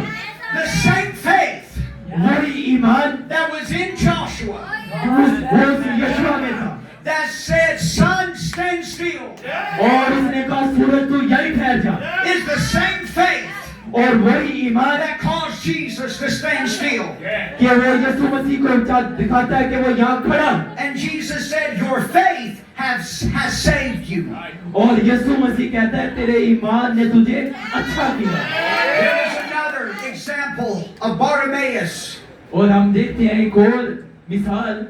The same faith वही ईमान that was in Joshua उस यीशु में था, that said, Sun, stand still, और उसने कहा सूरज तू यहीं ठहर जा, is the same faith और वही ईमान that caused Jesus to stand still. कि वो यीशु मसीह को दिखाता है कि वो यहाँ खड़ा, And Jesus said, your faith has saved you. और यीशु मसीह कहता है तेरे ईमान ने तुझे अच्छा किया। There is another example of Bartimaeus, और हम देखते हैं एक और मिसाल,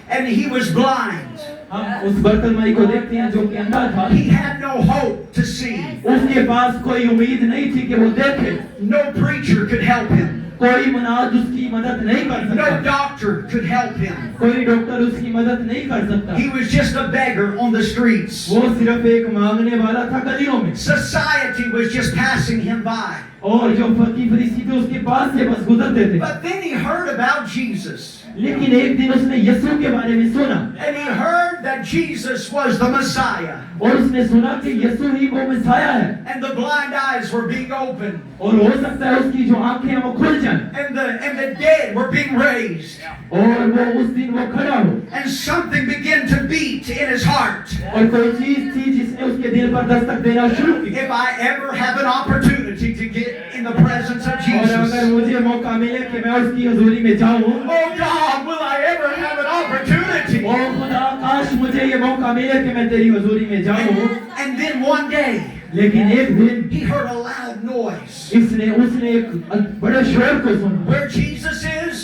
and he was blind. हम उस बर्तलमई को देखते हैं जो कि अंधा था। He had no hope to see. उसके पास कोई उम्मीद नहीं थी कि वो देखे, No preacher could help him. कोई मुनाद उसकी मदद नहीं कर No सकता, doctor could help him. कोई डॉक्टर उसकी मदद नहीं कर सकता। He was just a beggar on the streets. वो सिर्फ एक मांगने वाला था गलियों में, Society was just passing him by. और जो फकीर फरीसी थे उसके पास से बस गुजरते थे। But then he heard about Jesus. लेकिन एक दिन उसने यीशु के बारे में सुना, And he heard that Jesus was the Messiah. और उसने सुना कि यीशु ही वो मसीहा है, And the blind eyes were being opened. और हो सकता है उसकी जो आंखें हैं वो खुल जाएं, And the dead were being raised. और वो उस दिन वो खड़ा हो, And something began to beat in his heart. और कोई चीज थी जिसने उसके दिल पर दस्तक देना शुरू की। If I ever have an opportunity to get in the presence of और अगर Jesus, मुझे मौका मिले कि मैं उसकी हजूरी में जाऊं, oh God, will I ever have an opportunity? ओ खुदा काश मुझे ये मौका मिले कि मैं तेरी हजूरी में जाऊं। And then one day, लेकिन एक दिन he heard a loud noise. उसने एक बड़े शोर को सुना Where Jesus is,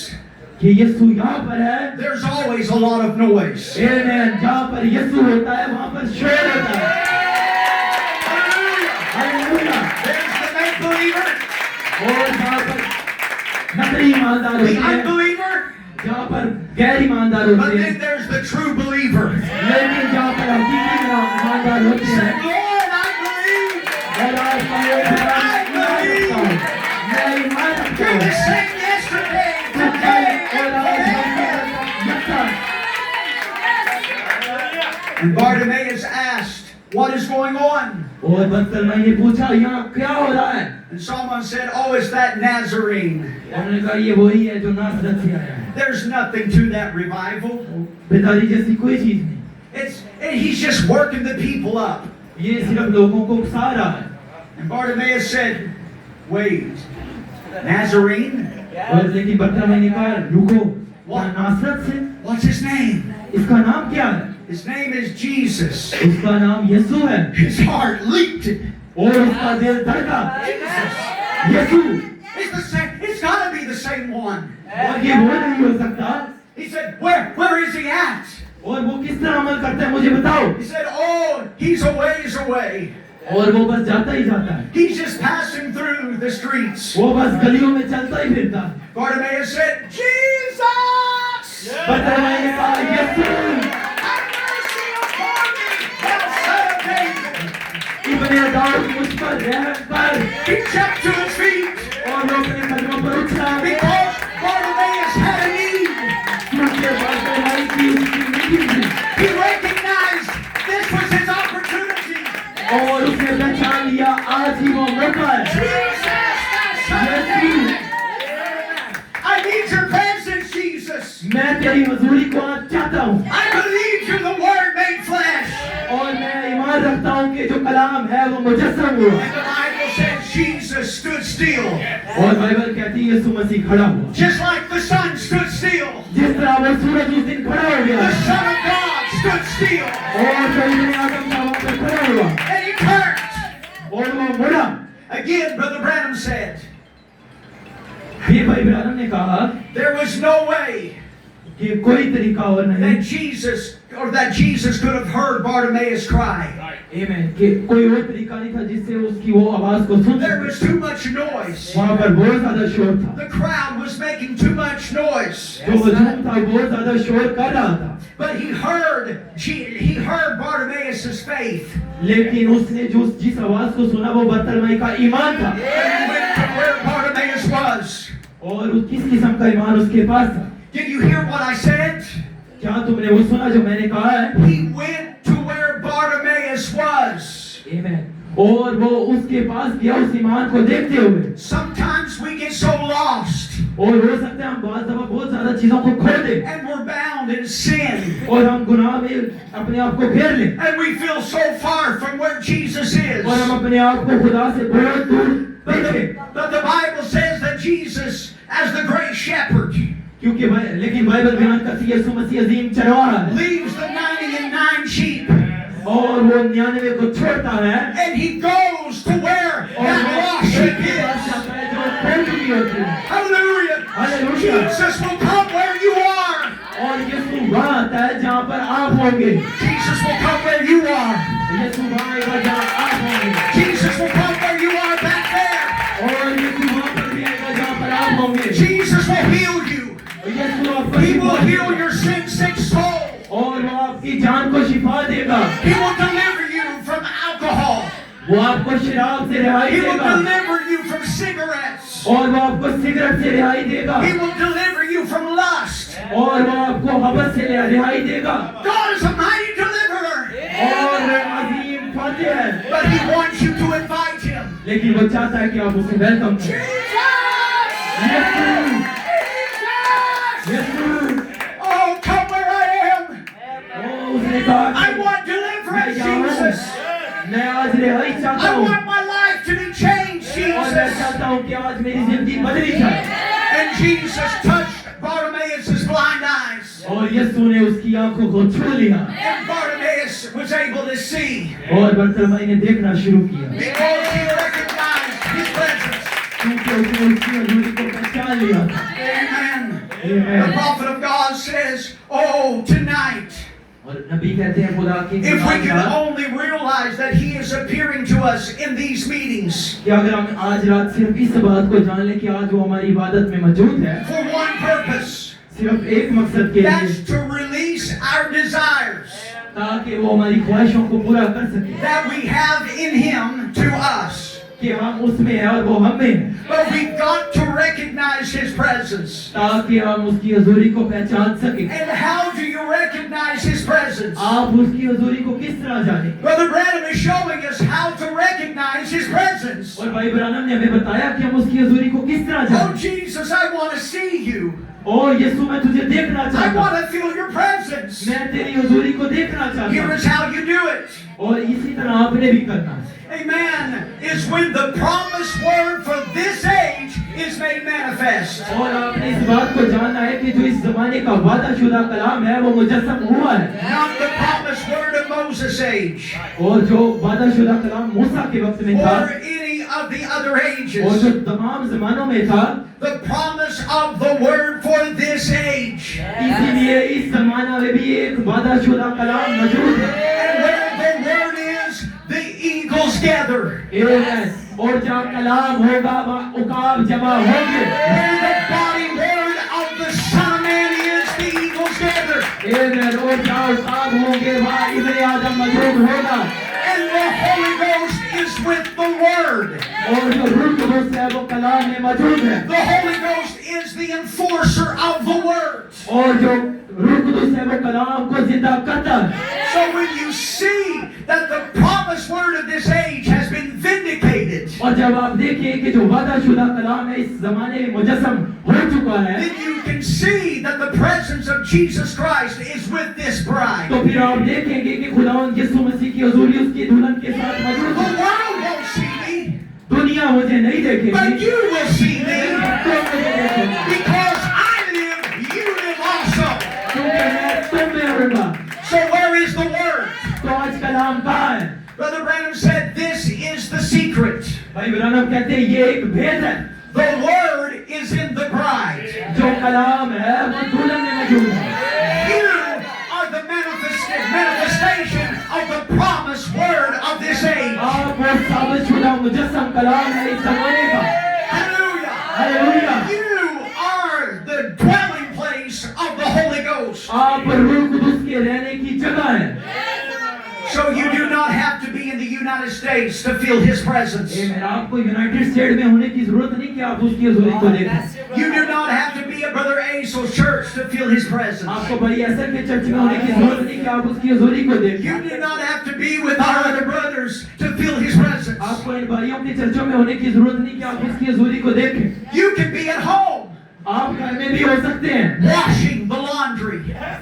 कि यीशु यहाँ पर है। there's always a lot of noise. आमेन। जहाँ पर यीशु होता है वहाँ पर शोर होता है। Hallelujah. There's the make believer, और जहाँ पर नकली ईमानदार the होते हैं, unbeliever, जहाँ पर गैर ईमानदार but होते then हैं, there's the true believer. लेकिन जहाँ पर हकीकी ईमानदार होते Say, हैं, Lord, I believe. और आज मैं ईमान रखता You're the हूँ, same yesterday, today, और and आज forever. Hallelujah. And Bartimaeus asked, what is going on? और बदतलमई ने पूछा यहाँ क्या हो रहा है? And someone said, oh, it's that Nazarene. उन्होंने कहा ये वही है जो नासरत से आया है। There's nothing to that revival. बेदारी जैसी कोई चीज नहीं, He's just working the people up. ये सिर्फ लोगों को उकसा रहा है। And Bartimaeus said, wait, Nazarene? और लेकिन बदतलमई ने कहा रुको, वहाँ नासरत से, What's his name? इसका नाम क्या है? His name is Jesus. उसका नाम यीशु है, His heart leaped. और उसका दिल धड़का। यीशु, It's the same. It's got to be the same one. और ये वो नहीं हो सकता। He said, where is he at? और वो किस तरह अमल करता है मुझे बताओ। He said, oh, he's a ways away. और वो बस जाता ही जाता है, He's just passing through the streets. वो बस गलियों में चलता ही फिरता है। Bartimaeus said, Jesus! बरतलमाई ने कहा यीशु have mercy upon me, thou son of David. इब्ने दाऊद मुझ पर रहम कर। He jumped to his feet और वो अपने कदमों पर उछला because Bartimaeus had a need. क्योंकि बरतलमाई की उसकी नीति थी He recognized this was his opportunity. और उसने पहचान लिया आज ही वो मौका है। Jesus, thou son of David. I need your presence, Jesus. मैं तेरी हजूरी को आज चाहता हूँ I believe you're the Word made flesh. और मैं ईमान रखता हूँ कि जो कलाम है वो मुजस्सम हुआ। And the Bible says Jesus stood still, और बाइबल कहती है यीशु मसीह खड़ा हुआ just like the sun stood still. जिस तरह वो सूरज उस दिन खड़ा हो गया The Son of God stood still, और जो इब्ने आदम था वहाँ पर खड़ा हुआ and he turned. और वो मुड़ा। Again, Brother Branham said, फिर भाई ब्रानम ने कहा there was no way कि कोई तरीका और नहीं that Jesus could have heard Bartimaeus cry. आमीन कि कोई और तरीका नहीं था जिससे उसकी वो आवाज को सुन There सके। was too much noise. वहाँ पर बहुत ज्यादा शोर था The crowd was making too much noise. जो हुजूम था बहुत ज्यादा शोर कर रहा था But he heard Bartimaeus' faith. लेकिन उसने जिस आवाज को सुना वो बरतलमाई का ईमान था And he went to where Bartimaeus was. और किस किस्म का ईमान उसके पास था। Did you hear what I said? क्या तुमने वो सुना जो मैंने कहा है? He went to where Bartimaeus was. आमीन और वो उसके पास गया उस ईमान को देखते हुए। Sometimes we get so lost और हो सकता है हम बात दफा बहुत ज्यादा चीजों को खो दें and we're bound in sin और हम गुनाह में अपने आप को घेर लें and we feel so far from where Jesus is. और हम अपने आप को खुदा से बहुत दूर देखें। But the Bible says that Jesus, as the great shepherd, क्योंकि लेकिन बाइबल बयान करती है यीशु मसीह अजीम चरवाहा है leaves the 99 sheep और वो 99 को छोड़ता है and he goes to where और that वो lost एक sheep के पास is. जाता है जो खो चुकी होती है। Hallelujah. Hallelujah. Jesus will come where you are. और यीशु वहाँ आता है जहाँ पर आप होंगे। Jesus will come where you are. यीशु वहाँ आएगा जहाँ आप होंगे Jesus will come where you are back there. और यीशु वहाँ पर भी आएगा जहाँ पर आप होंगे। Jesus will heal you. यीशु आपको He will शिफा heal देगा your sin-sick soul. और वो आपकी जान को शिफा देगा। He will deliver you from alcohol. वो आपको शराब से रिहाई He will देगा deliver you from cigarettes. और वो आपको सिगरेट से रिहाई देगा He will deliver you from lust. और वो आपको हवस से रिहाई देगा God is a mighty deliverer. और अजीम फातिह है। But he wants you to invite him. लेकिन वो चाहता है कि आप उसे वेलकम करें। Jesus! Yeshu Oh, come where I am. उसने कहा I कि want deliverance, Jesus. मैं आज रिहाई चाहता I हूँ want my life to be changed, और मैं Jesus. चाहता हूँ कि आज मेरी जिंदगी बदली जाए। And Jesus touched Bartimaeus' blind eyes. और यीशु ने उसकी आंखों को छू लिया And Bartimaeus was able to see और बरतलमाई ने देखना शुरू किया because he recognized his presence. क्योंकि उसने उसकी हजूरी को पहचान लिया था। Amen. The Amen। prophet of God says, oh, tonight, और नबी कहते हैं खुदा की if we can खुदा only realize that he is appearing to us in these meetings कि अगर हम आज रात सिर्फ इस बात को जान लें कि आज वो हमारी इबादत में मौजूद है for one purpose, सिर्फ एक मकसद के that's लिए to release our desires ताकि वो हमारी ख्वाहिशों को पूरा कर सके that we have in him to us. कि हम उसमें हैं और वो हम में हैं But we've got to recognize his presence. ताकि हम उसकी हजूरी को पहचान सके। And how do you recognize his presence? आप उसकी हजूरी को किस तरह जाने? Brother Branham is showing us how to recognize his presence. और भाई ब्रानम ने हमें बताया कि हम उसकी हजूरी को किस तरह Oh जाने। Jesus, I want to see you. ओ यीशु मैं तुझे देखना I चाहता हूँ। want to feel your presence. मैं तेरी हजूरी को देखना चाहता Here हूँ। is how you do it. और इसी तरह आपने भी करना। Amen. Is when the promised word for this age is made manifest. और आपने इस बात को जानना है कि जो इस जमाने का वादाशुदा कलाम है वो मुजस्सम हुआ है। Not the promised word of Moses' age. और जो वादाशुदा कलाम मूसा के वक्त में था Or any of the other और ages. जो तमाम जमानों में था The promise of the word for this age. इसीलिए इस जमाना में भी एक वादाशुदा कलाम मौजूद है। And where the word is, the eagles gather. और जहाँ कलाम होगा वहाँ उकाब जमा होंगे। Where the body word of the Son of Man is, the eagles आमेन। और जहाँ साग होंगे वहाँ इब्ने आदम मौजूद होगा। And the Holy Ghost is with the Word. और जो रूह कुदूस है वो कलाम में मौजूद है। The Holy Ghost is the enforcer of the Word. और जो रूह कुदूस है वो कलाम को जिंदा करता है। So when you see that the promised word of this age has been vindicated, और जब आप देखें कि जो वादाशुदा कलाम है इस जमाने में मुजस्सम हो चुका है, then you can see that the presence of Jesus Christ is with this bride. तो फिर आप देखेंगे कि खुदावंद यीशु मसीह की हुजूरी उसकी दुल्हन के साथ मौजूद The है। world won't see me, दुनिया मुझे नहीं देखेगी, but you will see me, तुम मुझे देखोगे, because I live, you live also. क्योंकि मैं तुम में रहूंगा। So where is the word? तो आज कलाम कहाँ है? Brother Branham said this is the secret. भाई ब्रानम कहते हैं ये एक भेद है। The word is in the bride. जो कलाम है वो दुल्हन में मौजूद है। You are the manifestation of the promised word of this age. आप वो साबितशुदा मुजस्सम कलाम है इस जमाने का। Hallelujah. Hallelujah. You are the dwelling place of the Holy Ghost. आप रूह कुदूस के रहने की जगह है। So you do not have to be in the United States to feel His presence. आमेन। आपको यूनाइटेड स्टेट में होने की जरूरत नहीं कि आप उसकी हुजूरी को देखें। You do not have to be a Brother Asel's church to feel His presence. आपको भाई ऐसा के चर्च में होने की जरूरत नहीं कि आप उसकी हुजूरी को देखें। You do not have to be with our other brothers to feel His presence. आपको इन भाइयों के चर्चों में होने की जरूरत नहीं कि आप उसकी हुजूरी को देखें। You can be at home आप घर में भी हो सकते हैं, washing the laundry,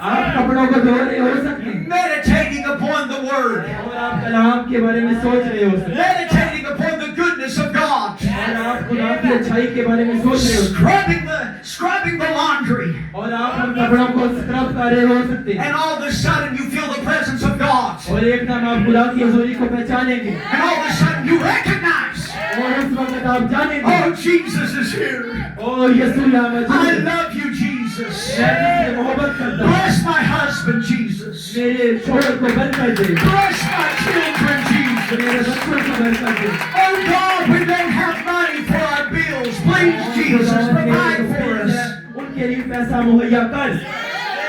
आप कपड़ों को धो रहे हो सकते हैं, meditating upon the Word, और आप कलाम के बारे में सोच रहे हो सकते हैं, meditating upon the goodness of God, और आप खुदा की अच्छाई के बारे में सोच रहे हो सकते हैं, scrubbing the laundry, और आप उन कपड़ों को स्क्रब कर रहे हो सकते हैं, and all of a sudden you feel the presence of God, और एक दम आप खुदा की हुजूरी को पहचानेंगे, and all of a sudden you recognize, और उस वक्त आप जानेंगे, oh, Jesus is here. ओ यीशु यहाँ मौजूद I है। love you, Jesus. मैं तुझसे मोहब्बत करता हूँ। Bless my husband, Jesus. मेरे शोहर को बरकत दे, Bless my children, Jesus. मेरे बच्चों को बरकत दे। Oh God, we don't have money for our bills. Please, Jesus, provide for us. उनके लिए पैसा मुहैया कर।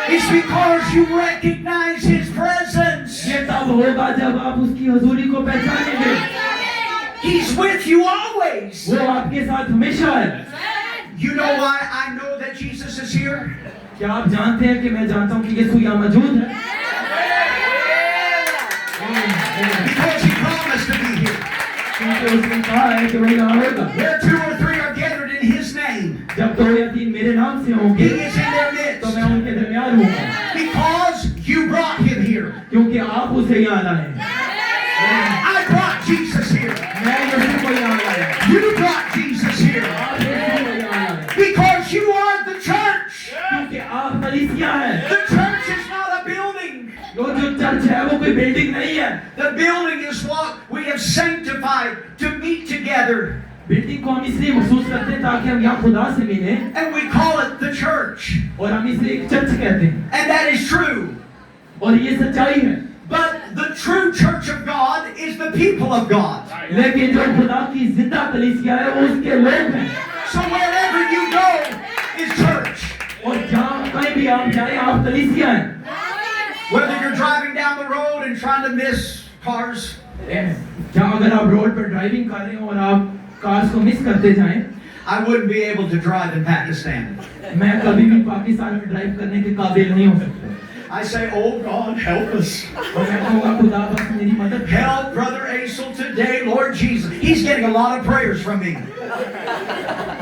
It's because you recognize His presence. ये तब होगा जब आप उसकी हुजूरी को पहचानेंगे। He's with you always. वो आपके साथ हमेशा है। You know why I know that Jesus is here? क्या आप जानते हैं कि मैं जानता हूँ कि यीशु यहाँ मौजूद है? Because He promised to be here. क्योंकि उसने कहा है कि वो यहाँ होगा। Where 2 or 3 are gathered in His name, जब 2 या 3 मेरे नाम से होंगे, He is in their तो midst. मैं उनके दरमियान हूँ। Because you brought Him here. क्योंकि आप उसे यहाँ लाए। I brought Jesus here. मैं यीशु को यहाँ लाया। You brought Jesus here. आप यीशु को यहाँ लाए। Because you are the church. क्योंकि आप कलीसिया हैं। The church is not a building. जो चर्च है वो कोई बिल्डिंग नहीं है। The building is what we have sanctified to meet together. Building को हम इसलिए महसूस करते हैं ताकि हम यहाँ खुदा से मिलें, And we call it the church. और हम इसे एक चर्च कहते हैं, And that is true. और ये सच्चाई है। But the true church of God is the people of God. लेकिन जो खुदा की जिंदा कलीसिया है वो उसके लोग हैं। So wherever you go is church. और जहाँ कहीं भी आप जाएं आप कलीसिया हैं। Whether you're driving down the road and trying to miss cars, जहाँ अगर आप रोड पर ड्राइविंग कर रहे हो और आप कार्स को मिस करते जाएं, I wouldn't be able to drive in Pakistan. मैं कभी भी पाकिस्तान में ड्राइव करने के काबिल नहीं हो सकता। I say, oh God, help us. और मैं कहूँगा खुदा बस मेरी मदद कर। Help Brother Asel today, Lord Jesus. He's getting a lot of prayers from me.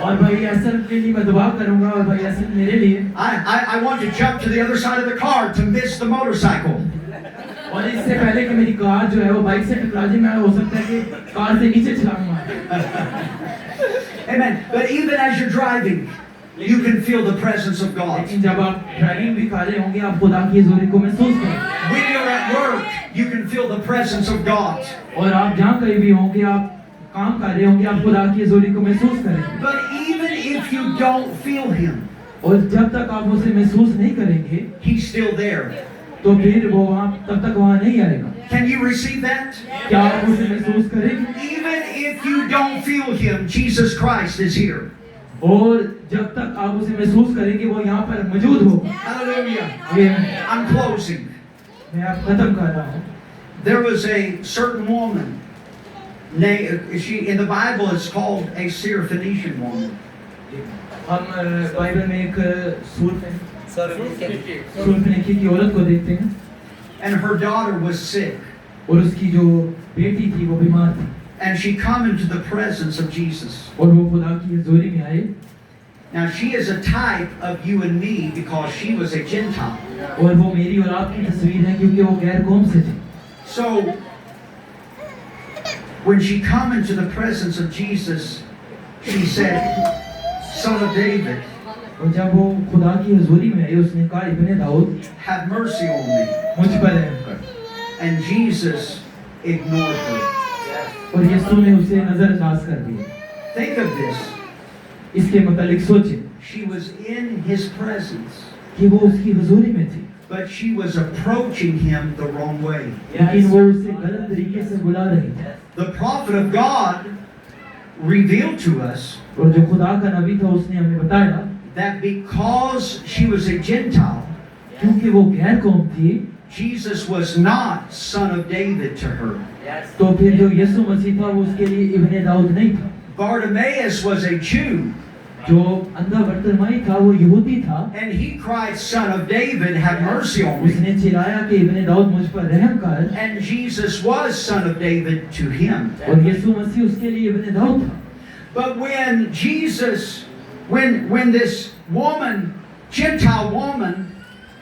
और भाई ऐसा के लिए मैं दुआ करूँगा, और भाई ऐसा मेरे लिए। I want to jump to the other side of the car to miss the motorcycle. और इससे पहले कि मेरी कार जो है वो बाइक से टकरा जाए, मैं हो सकता है कि कार से नीचे छलांग मारूं। Amen. But even as you're driving, you can feel the presence of God. लेकिन जब आप ड्राइविंग भी कर रहे होंगे आप खुदा की हुजूरी को महसूस करेंगे। When you're at work, you can feel the presence of God. और आप जहाँ कहीं भी होंगे, आप काम कर रहे होंगे, आप खुदा की हुजूरी को महसूस करेंगे। But even if you don't feel Him, और जब तक आप उसे महसूस नहीं करेंगे, He's still there. तो फिर वो वहाँ तब तक वहाँ नहीं आएगा। Can you receive that? क्या आप उसे महसूस करेंगे? Even if you don't feel Him, Jesus Christ is here. और जब तक आप उसे महसूस करेंगे वो यहाँ पर मौजूद हो। Hallelujah. Amen. I'm closing. मैं आप खत्म कर रहा हूँ। There was a certain woman. She in the Bible it's called a Syrophoenician woman. हम बाइबल में एक सुरफिनिकी की औरत को देखते हैं And her daughter was sick. और उसकी जो बेटी थी वो बीमार थी And she come into the presence of Jesus. और वो खुदा की हज़ूरी में आए। Now she is a type of you and me because she was a Gentile. और वो मेरी और आपकी तस्वीर है क्योंकि वो गैर कौम से थे। So when she come into the presence of Jesus, she said, Son of David, और जब वो खुदा की हज़ूरी में आई उसने कहा इब्ने Dawood have mercy on me. मुझ पर रहम कर। And Jesus ignored her. और यीशु ने उसे नजरअंदाज कर दिया। Think of this. इसके मतलब सोचे She was in his presence, कि वो उसकी हज़ूरी में थी but she was approaching him the wrong way. लेकिन वो उसे गलत तरीके से बुला रही थी। The prophet of God revealed to us और जो खुदा का नबी था उसने हमें बताया that because she was a Gentile, क्योंकि वो गैर कौम थी Jesus was not son of David to her. तो फिर जो यीशु मसीह था वो उसके लिए इब्ने दाऊद नहीं था। Bartimaeus was a Jew, जो अंधा बर्तिमाई था वो यहूदी था and he cried, Son of David, have mercy on me. उसने चिल्लाया कि इब्ने दाऊद मुझ पर रहम कर And Jesus was son of David to him. और यीशु मसीह उसके लिए इब्ने दाऊद था। But when Jesus, when this woman, Gentile woman,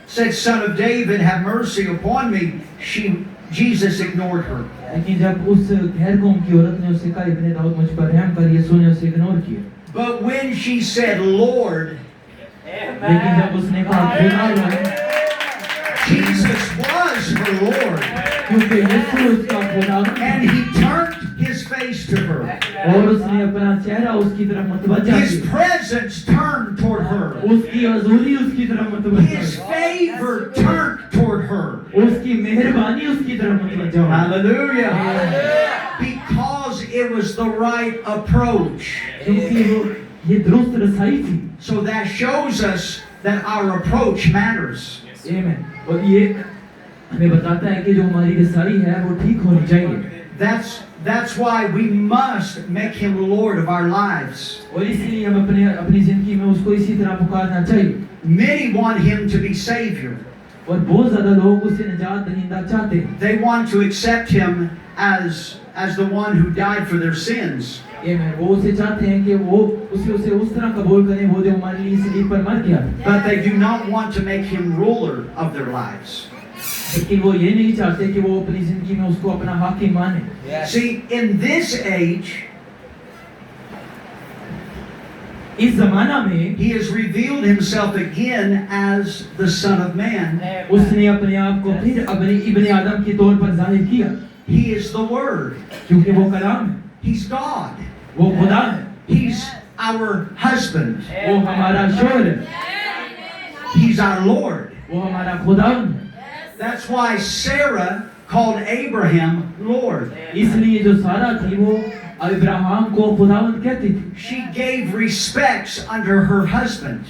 said, Son of David, have mercy upon me, Jesus ignored her. लेकिन जब उस गैर कौम की औरत ने उससे कहा इब्ने दाऊद मुझ पर रहम कर यीशु ने उसे इग्नोर किया। But when she said, Lord, लेकिन जब उसने कहा खुदा Jesus was her Lord. क्योंकि यीशु उसका खुदा And he turned his face to her. और उसने अपना चेहरा उसकी तरफ मतवज्जा His किया। presence turned toward her. उसकी हज़ूरी उसकी तरफ मतवज्जा His हुई। favor turned toward her. उसकी मेहरबानी उसकी तरफ मतवज्जा हुई। Hallelujah. Because it was the right approach. क्योंकि वो ये दुरुस्त रसाई थी। So that shows us that our approach matters. आमीन। और ये हमें बताता है कि जो हमारी रसाई है वो ठीक होनी चाहिए। That's why we must make him Lord of our lives. और इसलिए हम अपनी जिंदगी में उसको इसी तरह पुकारना चाहिए। Many want him to be Savior. और बहुत ज़्यादा लोग उसे निजात दहिंदा चाहते हैं। They want to accept him as the one who died for their sins. आमीन। वो उसे चाहते हैं कि वो उसे उस तरह कबूल करें वो जो हमारे लिए सलीब पर मर गया। But they do not want to make him ruler of their lives. लेकिन वो ये नहीं चाहते कि वो अपनी जिंदगी में उसको अपना हाकिम माने। See, in this age, इस ज़माना में he has revealed himself again as the Son of Man. उसने अपने आप को फिर अपने इब्ने आदम के तौर पर जाहिर किया। He is the Word. क्योंकि वो कलाम है, He's God. वो खुदा है, He's our husband. वो हमारा शोहर है, He's our Lord. वो हमारा खुदावंद है। That's why Sarah called Abraham Lord. इसलिए जो सारा थी वो अब्राहम को खुदावंद कहती थी। She gave respects under her husband.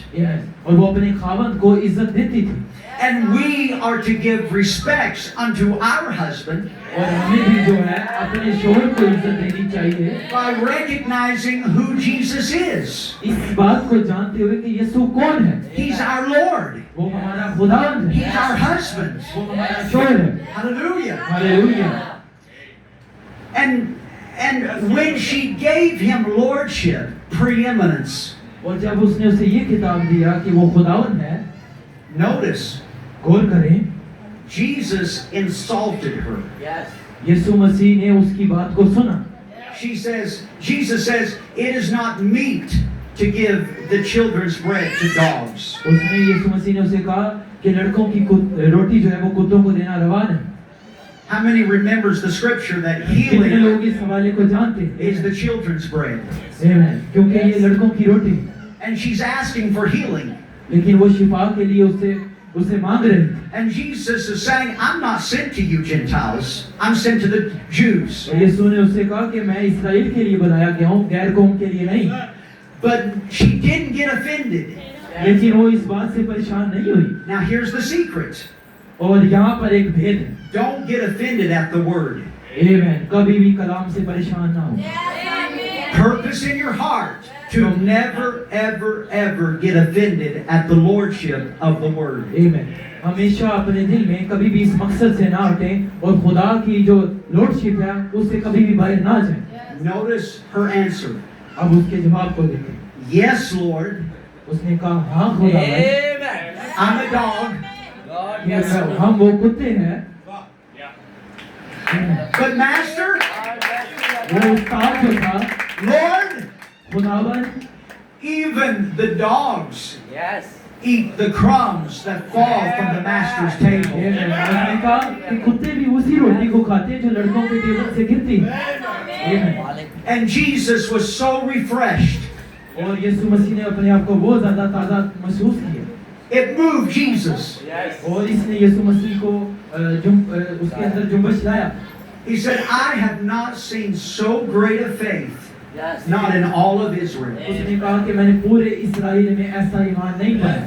और वो अपने खावंद को इज्जत देती थी। And we are to give respects unto our husband और हमें भी जो है अपने शोहर को इज्जत देनी चाहिए by recognizing who Jesus is. इस बात को जानते हुए कि यीशु कौन है। He's our Lord. वो हमारा खुदावंद He's है, our husband. वो हमारा शोहर है। Hallelujah. Hallelujah. And when she gave him lordship, preeminence, और जब उसने उसे ये खिताब दिया कि वो खुदावंद है, notice, गौर करें, Jesus insulted her. यीशु मसीह ने उसकी बात को सुना। Jesus says, it is not meet to give the children's bread to dogs. उसने यीशु मसीह ने उसे कहा कि लड़कों की रोटी जो है वो कुत्तों को देना रवा है। How many remembers the scripture that कितने healing लोग इस हवाले को जानते हैं? is the children's bread? आमीन। क्योंकि ये लड़कों की रोटी है। And she's asking for healing. लेकिन वो शिफा के लिए उसे मांग रही थी। And Jesus is saying, I'm not sent to you Gentiles. I'm sent to the Jews. और यीशु ने उससे कहा कि मैं इस्राएल के लिए बनाया गया हूँ, गैर कौम के लिए नहीं। But she didn't get offended. लेकिन वो इस बात से परेशान नहीं हुई। Now here's the secret. और यहाँ पर एक भेद है। Don't get offended at the word. आमीन। कभी भी कलाम से परेशान ना हो। Purpose in your heart to never, ever, ever get offended at the lordship of the word. आमीन। हमेशा अपने दिल में कभी भी इस मकसद से ना हटें और खुदा की जो लॉर्डशिप है उससे कभी भी बाहर ना जाएं। Notice her answer. अब उसके जवाब को देखें। Yes, Lord. उसने कहा हाँ खुदा। I'm a dog. हम वो कुत्ते हैं। But Master, वो उस्ताद जो था, Lord, खुदावन, even the dogs eat the crumbs that fall from the Master's table. उसने कहा कि कुत्ते भी उसी रोटी को खाते हैं जो लड़कों के टेबल से गिरती है। And Jesus was so refreshed. और यीशु मसीह ने अपने आप को बहुत ज्यादा ताजा महसूस किया। It moved Jesus. और इसने यीशु मसीह को उसके अंदर जुम्बश लाया। He said, I have not seen so great a faith, not in all of Israel. उसने कहा कि मैंने पूरे इस्राएल में ऐसा ईमान नहीं पाया।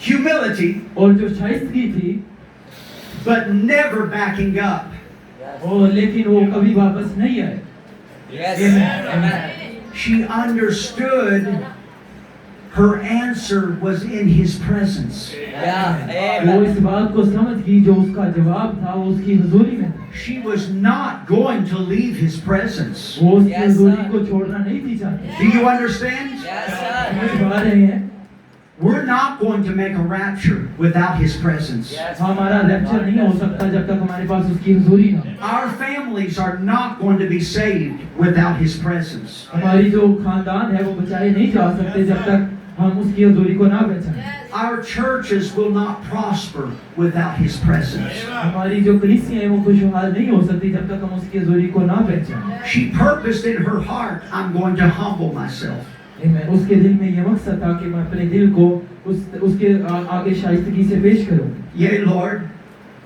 Humility, और जो शाइस्तगी थी, but never backing up. और लेकिन वो कभी वापस नहीं आए। She understood her answer was in his presence. वो इस बात को समझ गई जो उसका जवाब था वो उसकी हुजूरी में था। She was not going to leave his presence. वो उसकी हुजूरी को छोड़ना नहीं थी चाहती। Do you understand? समझ पा रहे हैं? We're not going to make a rapture without his presence. हमारा रैप्चर नहीं हो सकता जब तक हमारे पास उसकी हुजूरी ना हो। Our families are not going to be saved without his presence. हमारी जो खानदान है वो बचाए नहीं जा सकते जब तक हम उसकी हुजूरी को ना पहचानें। Our churches will not prosper without his presence. हमारी जो कलीसियां हैं वो खुशहाल नहीं हो सकती जब तक हम उसकी हुजूरी को ना पहचानें। She purposed in her heart, I'm going to humble myself. उसके दिल में ये मकसद था कि मैं अपने दिल को उसके आगे शाइस्तगी से पेश करूं। Yea, Lord,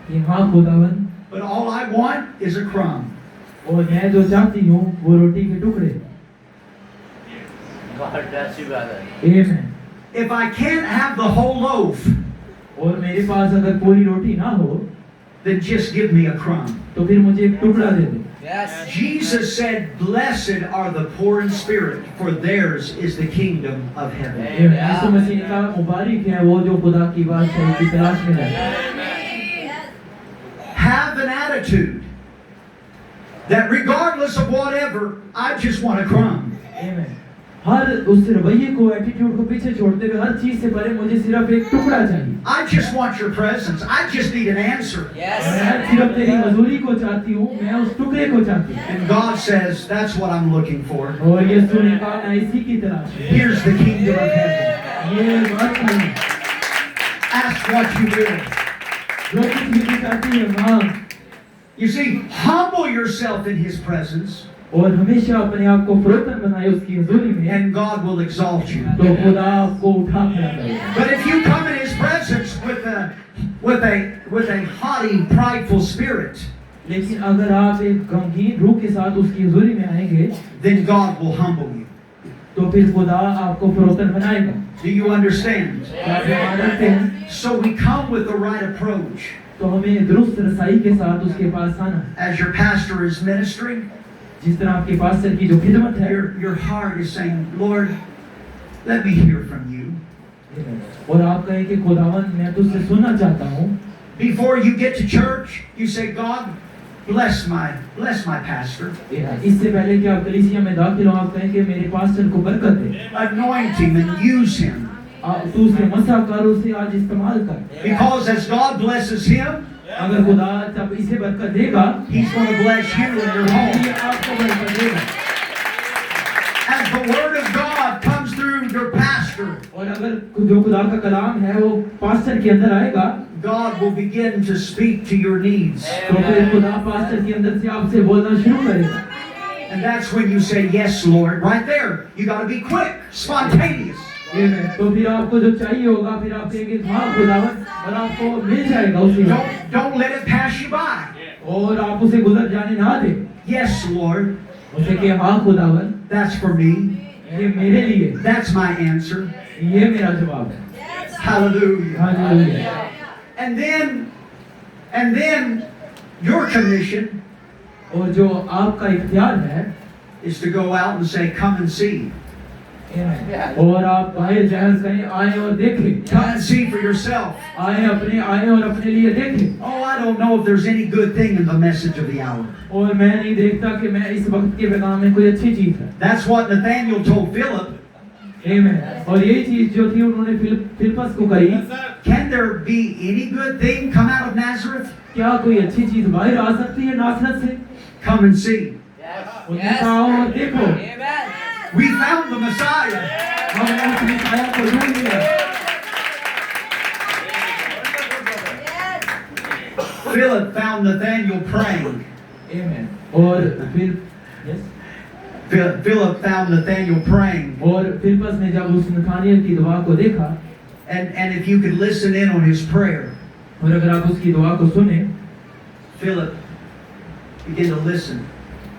कि हाँ खुदावन, but all I want is a crumb. और मैं जो चाहती हूँ वो रोटी के टुकड़े। आमीन। If I can't have the whole loaf, और मेरे पास अगर पूरी रोटी ना हो, then just give me a crumb. तो फिर मुझे एक टुकड़ा दे दे। Jesus said, "Blessed are the poor in spirit, for theirs is the kingdom of heaven." यीशु मसीह ने कहा मुबारक है वो जो खुदा की बादशाही की तलाश में है। Have an attitude that regardless of whatever, I just want a crumb. आमीन। हर उस रवैये को एटीट्यूड को पीछे छोड़ते हुए हर चीज से पहले मुझे सिर्फ एक टुकड़ा चाहिए। I just want your presence. I just need an answer. मैं सिर्फ तेरी हुजूरी को चाहती हूँ, मैं उस टुकड़े को चाहती हूँ। And God says, that's what I'm looking for. और यीशु ने कहा मैं इसी की तलाश में। Here's the kingdom of heaven. ये बात है। Ask what you will. जो कुछ भी चाहती है मांग। You see, humble yourself in his presence, और हमेशा अपने आप को फरोख्त बनाए उसकी हुजूरी में, and God will exalt you. तो खुदा आपको उठा कर लाएगा। But if you come in his presence with a haughty, prideful spirit, लेकिन अगर आप एक गमगीन रूह के साथ उसकी हुजूरी में आएंगे, then God will humble you. तो फिर खुदा आपको फरोख्त बनाएगा। Do you understand? क्या आप मान रखते हैं? So we come with the right approach. तो हमें दुरुस्त रसाई के साथ उसके पास आना। As your pastor is ministering, जिस तरह आपके पास्टर की जो खिदमत है, your heart is saying, Lord, let me hear from you. और आप कहें कि खुदावन मैं तुझसे सुनना चाहता हूँ। Before you get to church, you say, God, bless my pastor. इससे पहले कि आप कलीसिया में दाखिल हो, आप कहें कि मेरे पास्टर को बरकत दे। Anoint him and use him. तू उसे मसा कर, उसे आज इस्तेमाल कर। Because as God blesses him, अगर खुदा जब इसे बरकत देगा, he's going to bless you in your home. ये आपको बरकत देगा। As the word of God comes through your pastor, और अगर जो खुदा का कलाम है वो पास्टर के अंदर आएगा, God will begin to speak to your needs. तो फिर खुदा पास्टर के अंदर से आपसे बोलना शुरू करेगा। And that's when you say, yes, Lord. Right there. You got to be quick, spontaneous. तो फिर आपको जो चाहिए होगा फिर आप कहेंगे हाँ खुदावन, और आपको मिल जाएगा उसी में। Don't let it pass you by. और आप उसे गुजर जाने ना दे। Yes, Lord. उसे कहे हाँ खुदावन, That's for me. ये मेरे लिए, That's my answer. ये मेरा जवाब है। Hallelujah. Hallelujah. And then your commission और जो आपका इख्तियार है, is to go out and say, come and see. और आप बाहर जाहिर करें, आए और देखें, Come and see for yourself. आए और अपने लिए देखें। Oh, I don't know if there's any good thing in the message of the hour. और मैं नहीं देखता कि मैं इस वक्त के पैगाम में कोई अच्छी चीज है। That's what Nathaniel told Philip. आमीन। और यही चीज जो थी उन्होंने फिलिप्पस को कही, Yes, sir. Can there be any good thing come out of Nazareth? क्या कोई अच्छी चीज बाहर आ सकती है नासरत से? Come and see. उन्होंने कहा और देखो, We found the Messiah. हमने उस मिसाया को ढूंढ लिया। Philip found Nathaniel praying. आमीन। और फिर Philip found Nathaniel praying. और फिलिप्पस ने जब उस नथानियल की दुआ को देखा, And if you could listen in on his prayer, और अगर आप उसकी दुआ को सुने, Philip began to listen.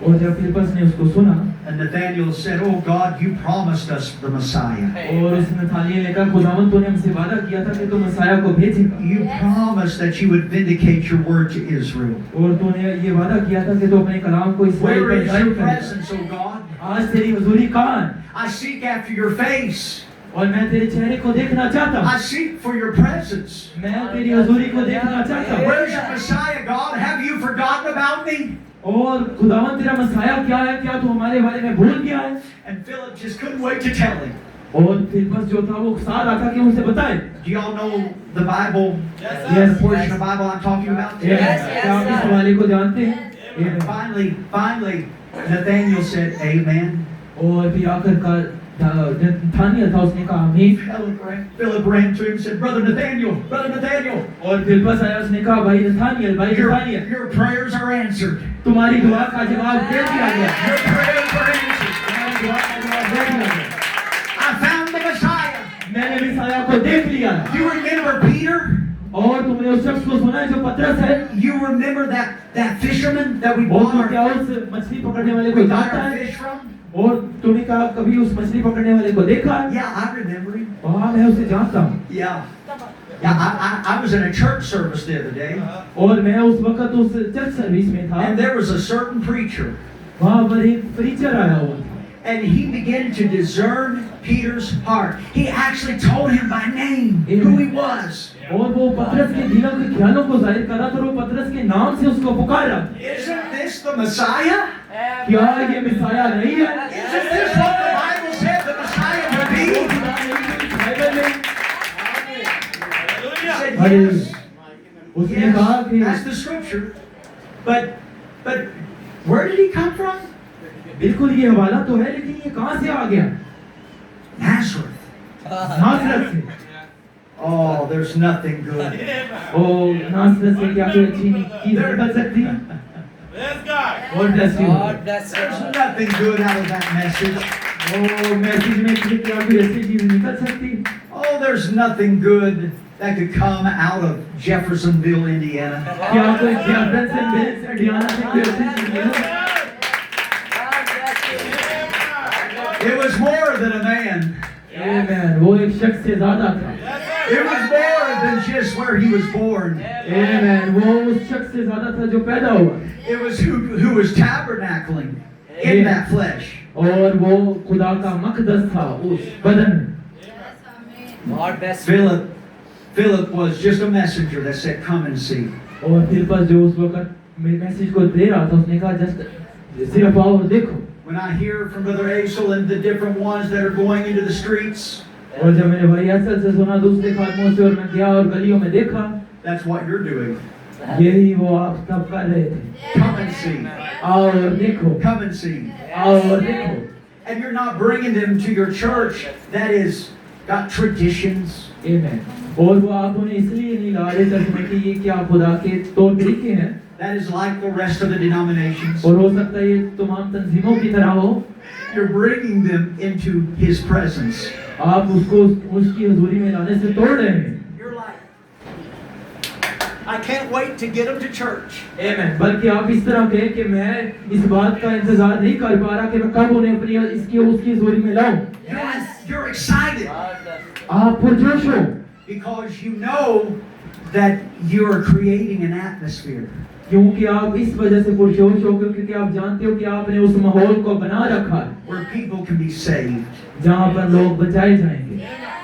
और जब फिलिप्पस ने उसको सुना, And Nathaniel said, Oh God, you promised us the Messiah. और उस नथानियल ने कहा, खुदावंद तूने हमसे वादा किया था कि तू मसाया को भेजेगा, You promised that you would vindicate your word to Israel. और तूने ये वादा किया था कि तू अपने कलाम को इस्राएल Where पर is जाहिर your करेगा। presence, O God? आज तेरी हुजूरी कहाँ है? I seek after your face. और मैं तेरे चेहरे को देखना चाहता हूँ। I seek for your presence. मैं तेरी हुजूरी को देखना चाहता हूँ। Where's your Messiah, God? Have you forgotten about me? और खुदावन तेरा मसाया क्या है? क्या तू हमारे बारे में भूल गया है? And Philip just couldn't wait to tell him. और फिलिप्पस जो था वो उकसा रहा था कि उसे बताए। Do y'all know the Bible? Yes, The sir. portion of the Bible I'm talking about? क्या आप इस हवाले को जानते हैं? And finally, Nathaniel said, Amen. और फिर आखिरकार नथानियल था, उसने कहा आमीन। Philip ran to him and said, Brother Nathaniel. और फिलिप्पस आया, उसने कहा भाई Nathaniel, Your prayers are answered. तुम्हारी दुआ का जवाब दे दिया गया। Your prayers are answered. तुम्हारी दुआ का जवाब दे दिया गया। I found the Messiah. मैंने मसाया को देख लिया। You remember Peter? और तुमने उस शख्स को सुना है जो पतरस है? You remember that fisherman that we और bought तो our, क्या उस मछली पकड़ने वाले को we got जानता our है? fish from? और तुमने कहा कभी उस मछली पकड़ने वाले को देखा है? Yeah, I remember him. हाँ, मैं उसे जानता हूँ। Yeah. Yeah, I was in a church service the other day, और मैं उस वक्त उस चर्च सर्विस में था। and there was a certain preacher, वहाँ पर एक प्रीचर आया हुआ था। and he began to discern Peter's heart. He actually told him by name who he was. और वो पतरस के दिलों के ख्यालों को जाहिर कर रहा था, और वो पतरस के नाम से उसको पुकारा। Isn't this the Messiah? क्या ये मिसाया नहीं है? Isn't this what the Bible said the Messiah would be? Bible में He said, Hallelujah. yes. उसने कहा Yes, कि that's the scripture. But where did he come from? बिल्कुल ये हवाला तो है, लेकिन ये कहाँ से आ गया? Nazareth. नासरत से। Oh, there's nothing good. ओ नासरत से क्या कोई अच्छी चीज निकल सकती है? Yes, God. God bless you। There's nothing good out of that message. ओ मैसेज में से क्या कोई अच्छी चीज निकल सकती? Oh, there's nothing good that could come out of Jeffersonville, Indiana. क्या कोई जेफरसन विल से इंडियाना से कोई अच्छी चीज निकल? It was more than a man. आमेन। वो एक शख्स से ज्यादा था। It was more than just where he was born. आमेन। वो उस शख्स से ज्यादा था जो पैदा हुआ। It was who was tabernacling in that flesh. और वो खुदा का मक़दस था उस बदन में। Philip was just a messenger that said, "Come and see." और फिलिप्पस जो उस वक्त मैसेज को दे रहा था, उसने कहा जस्ट सिर्फ आओ और देखो। When I hear from Brother Asel and the different ones that are going into the streets, और जब मैंने भाई असल से सुना दूसरे खादमों से, और मैं गया और गलियों में देखा, that's what you're doing. यही वो आप तब कर रहे थे। Come and see. आओ और देखो, Come and see. आओ और देखो। And you're not bringing them to your church that is got traditions. आमेन। और वो आप उन्हें इसलिए नहीं ला रहे चर्च में कि ये क्या खुदा के तौर तरीके हैं, That is like the rest of the denominations. और हो सकता है ये तमाम तंजीमों की तरह हो। You're bringing them into His presence. आप उसको उसकी हुजूरी में लाने से तोड़ रहे हैं। You're like, I can't wait to get them to church. आमेन। बल्कि आप इस तरह कहें कि मैं इस बात का इंतजार नहीं कर पा रहा कि मैं कब उन्हें अपनी इसकी उसकी हजूरी में लाऊं। You're excited आप पुरजोश हो because you know that you're creating an atmosphere. क्योंकि आप इस वजह से पुरजोश हो क्योंकि आप जानते हो कि आपने उस माहौल को बना रखा है Where people can be saved, जहाँ पर लोग बचाए जाएंगे,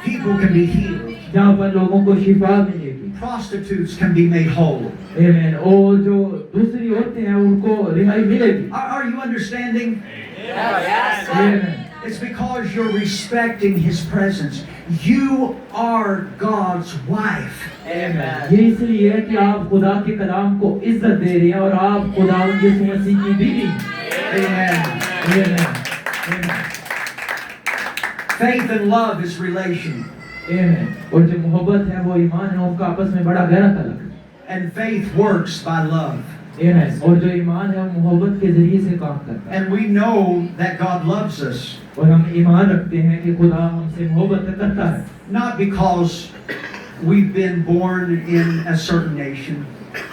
people can be healed, जहाँ पर लोगों को शिफा मिलेगी। prostitutes can be made whole. आमेन। और जो दूसरी औरतें हैं उनको रिहाई मिलेगी। Are you understanding? Amen. It's because you're respecting His presence. You are God's wife. आमेन। ये इसलिए है कि आप खुदा के कलाम को इज्जत दे रहे हैं और आप खुदा यीशु मसीह की बीवी। Amen. Amen. Faith and love is relation. आमेन। और जो मोहब्बत है वो ईमान है उनका आपस में बड़ा गहरा ताल्लुक है। And faith works by love. आमेन। और जो ईमान है वो मोहब्बत के जरिए से काम करता है। And we know that God loves us. और हम ईमान रखते हैं कि खुदा हमसे मोहब्बत करता है। Not because we've been born in a certain nation.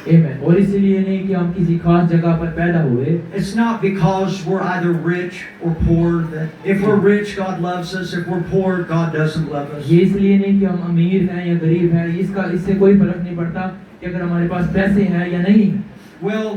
आमेन। और इसलिए नहीं कि हम किसी खास जगह पर पैदा हुए। It's not because we're either rich or poor. That if we're rich, God loves us. If we're poor, God doesn't love us. ये इसलिए नहीं कि हम अमीर हैं या गरीब हैं, इससे कोई फर्क नहीं पड़ता कि अगर हमारे पास पैसे हैं या नहीं। Well,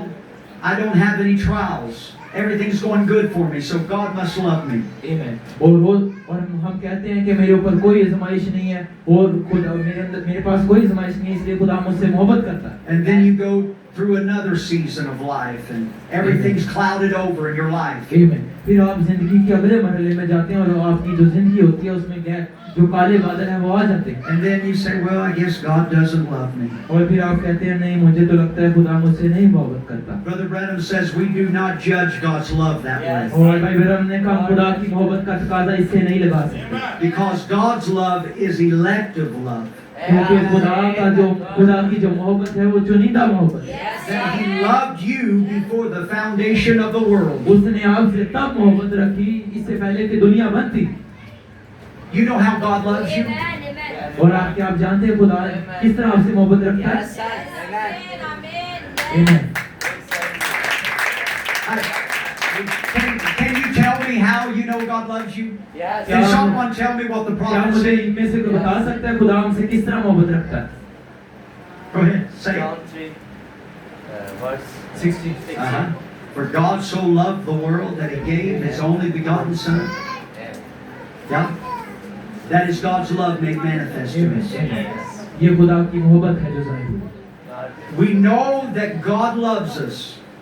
I don't have any trials. Everything's going good for me, so God must love me. आमीन। और हम कहते हैं कि मेरे ऊपर कोई आजमाइश नहीं है और खुदा मेरे पास कोई आजमाइश नहीं है इसलिए खुदा मुझसे मोहब्बत करता है। And then you go through another season of life and everything's clouded over in your life. आमीन। फिर आप जिंदगी के अगले मरहले में जाते हैं और आपकी जो जिंदगी होती है उसमें जो काले बादल हैं वो आ जाते हैं। And then you say, well, I guess God doesn't love me. और फिर आप कहते हैं नहीं मुझे तो लगता है खुदा मुझसे नहीं मोहब्बत करता। Brother Branham says we do not judge God's love that way. और भाई ब्रह्म ने कहा खुदा की मोहब्बत का तकाजा इससे नहीं लगा सकते। Because God's love is elective love. क्योंकि खुदा की जो मोहब्बत है वो चुनिंदा मोहब्बत है। That He loved you before the foundation of the world. उसने आपसे तब मोहब्बत रखी इससे पहले कि दुनिया बनती। You know how God loves you? और आप जानते हैं खुदा किस तरह आपसे मोहब्बत रखता है। आमीन। Can you tell me how you know God loves you? Yes. Can someone tell me what the क्या prophet मुझे said? इनमें से कोई बता सकता है खुदा हमसे किस तरह मोहब्बत रखता है? Go ahead, say John it. 3, verse 16. 16. Uh-huh. For God so loved the world that He gave His only begotten Son. Yeah. That is God's love made manifest to us. ये खुदा की मोहब्बत है जो जाहिर हुई। We know that God loves us.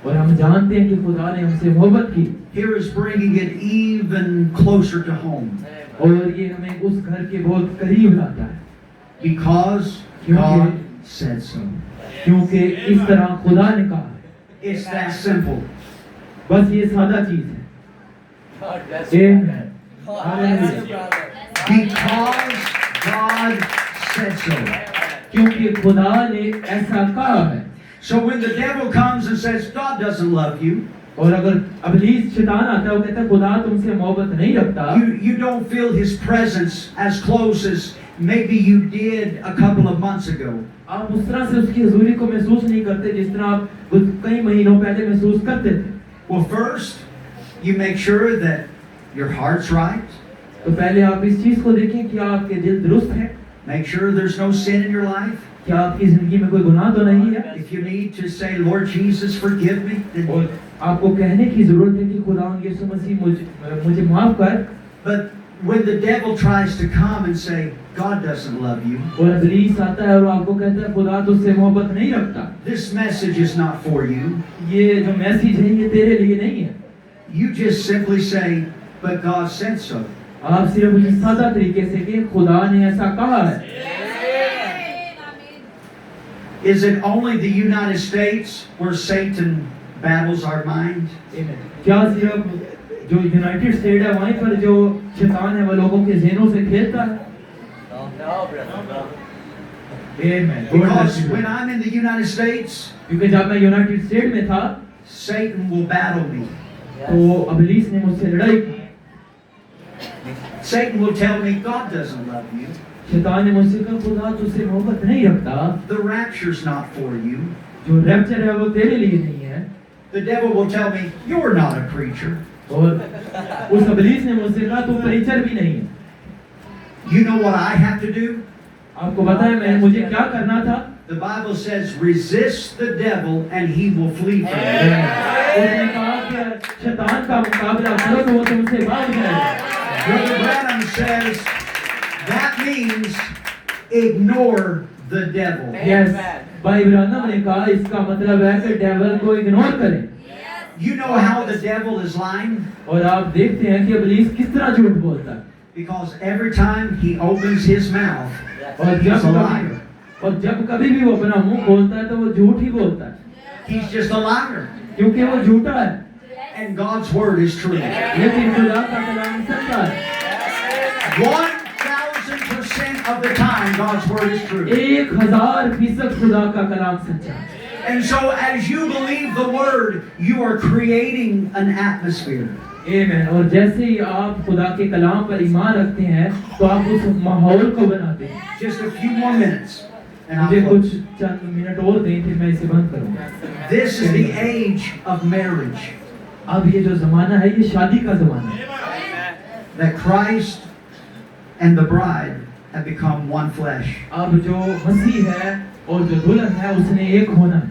और हम जानते हैं कि खुदा ने हमसे मोहब्बत की। Here is bringing it even closer to home. और ये हमें उस घर के बहुत करीब लाता है। Because God said so. क्योंकि इस तरह खुदा ने कहा है। It's that simple. बस ये सादा चीज है। God bless you. आमीन। God bless you, brother. Because God said so. क्योंकि खुदा ने ऐसा कहा है। So when the devil comes and says God doesn't love you, और अगर अबलीस शैतान आता है वो कहता है खुदा तुमसे मोहब्बत नहीं रखता। you don't feel His presence as close as maybe you did a couple of months ago. आप उस तरह से उसकी हुजूरी को महसूस नहीं करते जिस तरह आप कई महीनों पहले महसूस करते थे। Well, first, you make sure that your heart's right. तो पहले आप इस चीज को देखें कि आपके दिल दुरुस्त है, Make sure there's no sin in your life. क्या आपकी जिंदगी में कोई गुनाह तो नहीं है। If you need to say, Lord Jesus, forgive me, then और आपको कहने की जरूरत है कि खुदा यीशु मसीह मुझे माफ कर। But when the devil tries to come and say, God doesn't love you, और अबलीस आता है और आपको कहता है खुदा तुझसे मोहब्बत नहीं रखता, this message is not for you. ये जो मैसेज है ये तेरे लिए नहीं है। You just simply say, but God said so. आप सिर्फ उस सादा तरीके से कि खुदा ने ऐसा कहा है। Is it only the United States where Satan battles our mind? क्या सिर्फ जो यूनाइटेड स्टेट है वहीं पर जो शैतान है वो लोगों के ज़हनों से खेलता है? No, brother. Amen. Because when I'm in the United States, क्योंकि जब मैं यूनाइटेड स्टेट में था Satan will battle me. तो अबलीस ने मुझसे लड़ाई की। Satan will tell me God doesn't love you. शैतान ने मुझसे कहा खुदा तुझसे मोहब्बत नहीं रखता, The rapture's not for you. जो रैप्चर है वो तेरे लिए नहीं है। The devil will tell me, you're not a preacher. और उस इब्लीस ने मुझसे कहा तू प्रीचर भी नहीं है। You know what I have to do? आपको पता है मुझे क्या करना था? The Bible says, resist the devil and he will flee from you. उसने कहा कि शैतान का मुकाबला करो तो वो तुमसे भाग जाएगा। Brother Branham says, that means ignore the devil. Yes, भाई ब्रानम ने कहा इसका मतलब है कि डेविल को इग्नोर करें। You know how the devil is lying? और आप देखते हैं कि इब्लीस किस तरह झूठ बोलता है। Because every time he opens his mouth, और जब कभी भी वो अपना मुंह खोलता है तो वो झूठ ही बोलता है, he's just a liar. क्योंकि वो झूठा है। And God's word is true. लेकिन खुदा का कलाम सच्चा है। 1000% of the time, God's word is true. 1000% खुदा का कलाम सच्चा है। And so, as you believe the word, you are creating an atmosphere. आमीन। और जैसे ही आप खुदा के कलाम पर ईमान रखते हैं तो आप उस माहौल को बनाते हैं। Just a few more minutes, and I'll मुझे कुछ close. चंद मिनट और दें फिर मैं इसे बंद करूंगा। This is the age of marriage, अब ये जो जमाना है ये शादी का जमाना है, that Christ and the bride have become one flesh. अब जो मसीह है और जो दुल्हन है उसने एक होना है।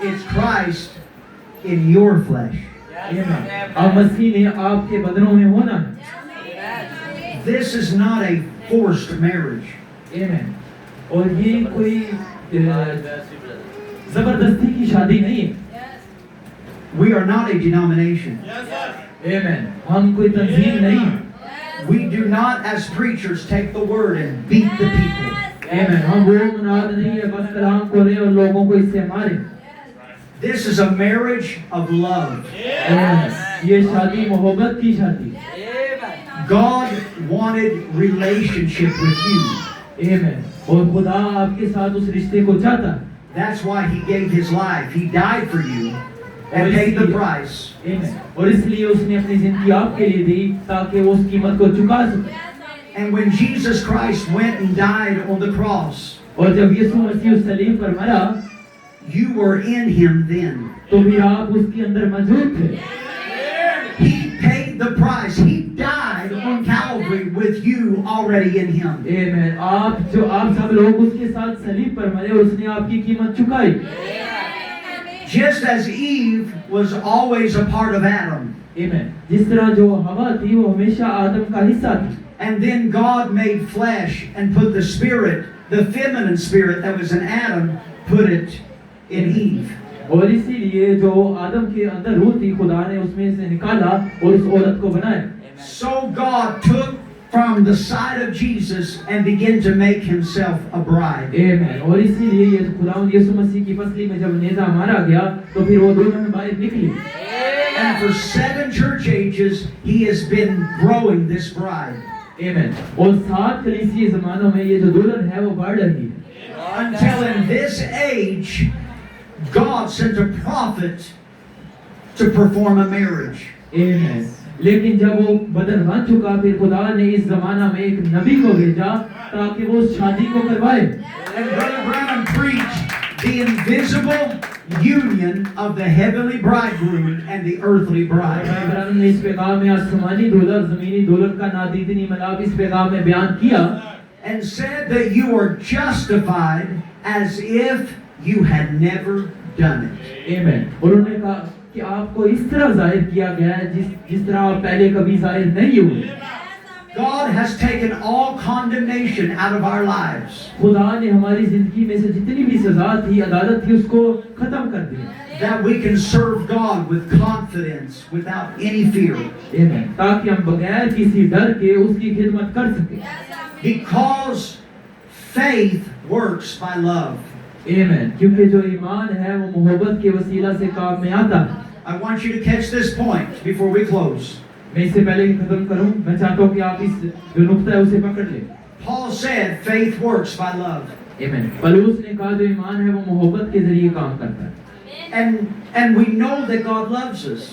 It's Christ in your flesh. आमीन। अब मसीह ने आपके बदनों में होना है। This is not a forced marriage. आमीन। और ये कोई जबरदस्ती की शादी नहीं है। We are not a denomination. आमीन। हम कोई तंजीम नहीं है। We do not, as preachers, take the word and beat the people. आमीन। हम वो मुनाद नहीं है बस कलाम को ले और लोगों को इससे मारे। This is a marriage of love. आमीन। ये शादी मोहब्बत की शादी। God wanted relationship with you. आमीन। और खुदा आपके साथ उस रिश्ते को चाहता है। That's why he gave his life. He died for you and paid the price. आमीन। और इसलिए उसने अपनी जिंदगी आपके लिए दी ताकि वो उस कीमत को चुका सके। And when Jesus Christ went and died on the cross, और जब यीशु मसीह उस सलीब पर मरा you were in him then. तो फिर आप उसके अंदर मौजूद थे। He paid the price. He died on Calvary with you already in him. आमीन। आप सब लोग उसके साथ सलीब पर मरे और उसने आपकी कीमत चुकाई। Just as Eve was always a part of Adam. आमीन। जिस तरह जो हवा थी वो हमेशा आदम का हिस्सा थी। And then God made flesh and put the spirit, the feminine spirit that was in Adam, put it in Eve. और इसीलिए जो आदम के अंदर रूह थी खुदा ने उसमें से निकाला और उस औरत को बनाया। So God took from the side of Jesus and began to make himself a bride. आमीन। और इसीलिए ये खुदावंद यीशु मसीह की पसली में जब नेज़ा मारा गया तो फिर वो दुल्हन बाहर निकली। And for 7 church ages, he has been growing this bride. आमीन। और 7 कलीसिया ज़मानों में ये जो दुल्हन है वो बढ़ रही है। Until in this age, God sent a prophet to perform a marriage. आमीन। लेकिन जब वो बदन बन चुका फिर खुदा ने इस जमाना में एक नबी को भेजा ताकि वो उस शादी को करवाए। And Brother Branham preached the invisible union of the heavenly bridegroom and the earthly bride. Ibrahim ने इस पैगाम में आसमानी दुल्हन जमीनी दुल्हन का नादीदनी मिलाप इस पैगाम में बयान किया। And said that you are justified as if you had never done it. आमीन। उन्होंने कहा कि आपको इस तरह जाहिर किया गया है जिस तरह आप पहले कभी जाहिर नहीं हुए। God has taken all condemnation out of our lives. खुदा ने हमारी जिंदगी में से जितनी भी सजा थी अदालत थी उसको खत्म कर दिया That we can serve God with confidence without any fear. आमीन। ताकि हम बगैर किसी डर के उसकी खिदमत कर सके। Because faith works by love. आमीन। क्योंकि जो ईमान है वो मोहब्बत के वसीला से काम में आता है। I want you to catch this point before we close. मैं इससे पहले कि खत्म करूं मैं चाहता हूं कि आप इस जो नुक्ता है उसे पकड़ लें। Paul said faith works by love. आमीन। पौलुस ने कहा जो ईमान है वो मोहब्बत के जरिए काम करता है। And we know that God loves us.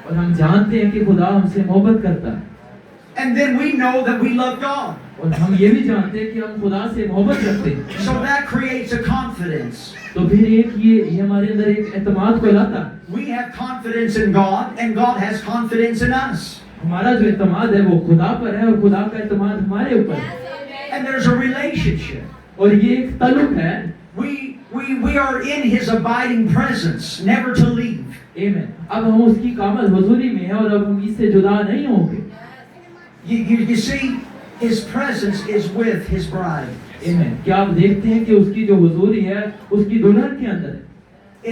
और हम जानते हैं कि खुदा हमसे मोहब्बत करता है। And then we know that we love God. और हम ये भी जानते हैं कि हम खुदा से मोहब्बत रखते हैं। So that creates a confidence. तो फिर एक ये हमारे अंदर एक एतमाद को लाता है। We have confidence in God, and God has confidence in us. हमारा जो एतमाद है वो खुदा पर है और खुदा का एतमाद हमारे ऊपर है। And there's a relationship. और ये एक ताल्लुक है। We are in His abiding presence, never to leave. आमीन। अब हम उसकी कामल हुजूरी में हैं और अब हम इससे जुदा नहीं होंगे। You see, His presence is with His bride. आमीन। क्या आप देखते हैं कि उसकी जो हुजूरी है उसकी दुल्हन के अंदर है।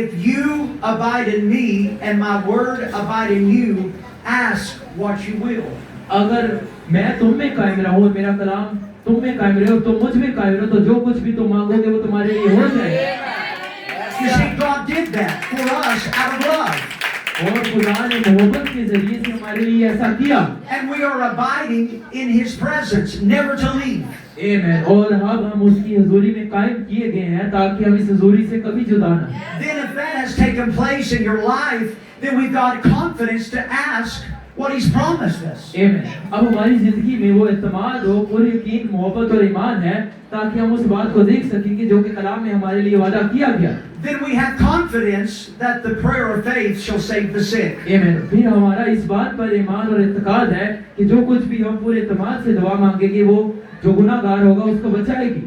If you abide in me and my word abide in you, ask what you will. अगर मैं तुम में कायम रहूं और मेरा कलाम तुम में कायम रहे और तुम मुझ में कायम रहो तो जो कुछ भी तुम मांगोगे वो तुम्हारे लिए हो जाएगा। You see, God did that for us out of love. और खुदा ने मोहब्बत के जरिए से हमारे लिए ऐसा किया। And we are abiding in His presence, never to leave. आमीन। और अब हम उसकी हुजूरी में कायम किए गए हैं ताकि हम इस हुजूरी से कभी जुदा ना हो। Then if that has taken place in your life, then we've got confidence to ask what He's promised us. आमीन। अब हमारी जिंदगी में वो इत्मीनान हो, पूरी यकीन, मोहब्बत और ईमान है ताकि हम उस बात को देख सकेंगे जो कि कलाम में हमारे लिए वादा किया गया। Then we have confidence that the prayer of faith shall save the sick. आमीन। फिर हमारा इस बात पर ईमान और इत्तेकाद है कि जो कुछ भी हम पूरे इत्मीनान से दुआ मांगेंगे वो जो गुनाहगार होगा उसको बचाएगी।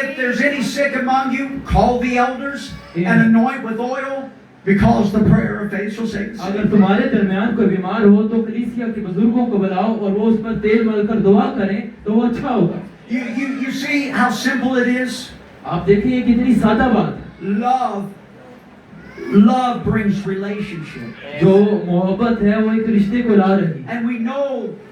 If there's any sick among you, call the elders and anoint with oil, because the prayer of faith shall save the sick. अगर तुम्हारे दरमियान कोई बीमार हो तो कलीसिया के बुजुर्गों को बुलाओ और वो उस पर तेल मलकर दुआ करें तो वो अच्छा होगा। You see how simple it is? आप देखिए ये कितनी सादा बात है। Love brings relationship. जो मोहब्बत है वो एक रिश्ते को ला रही है। And we know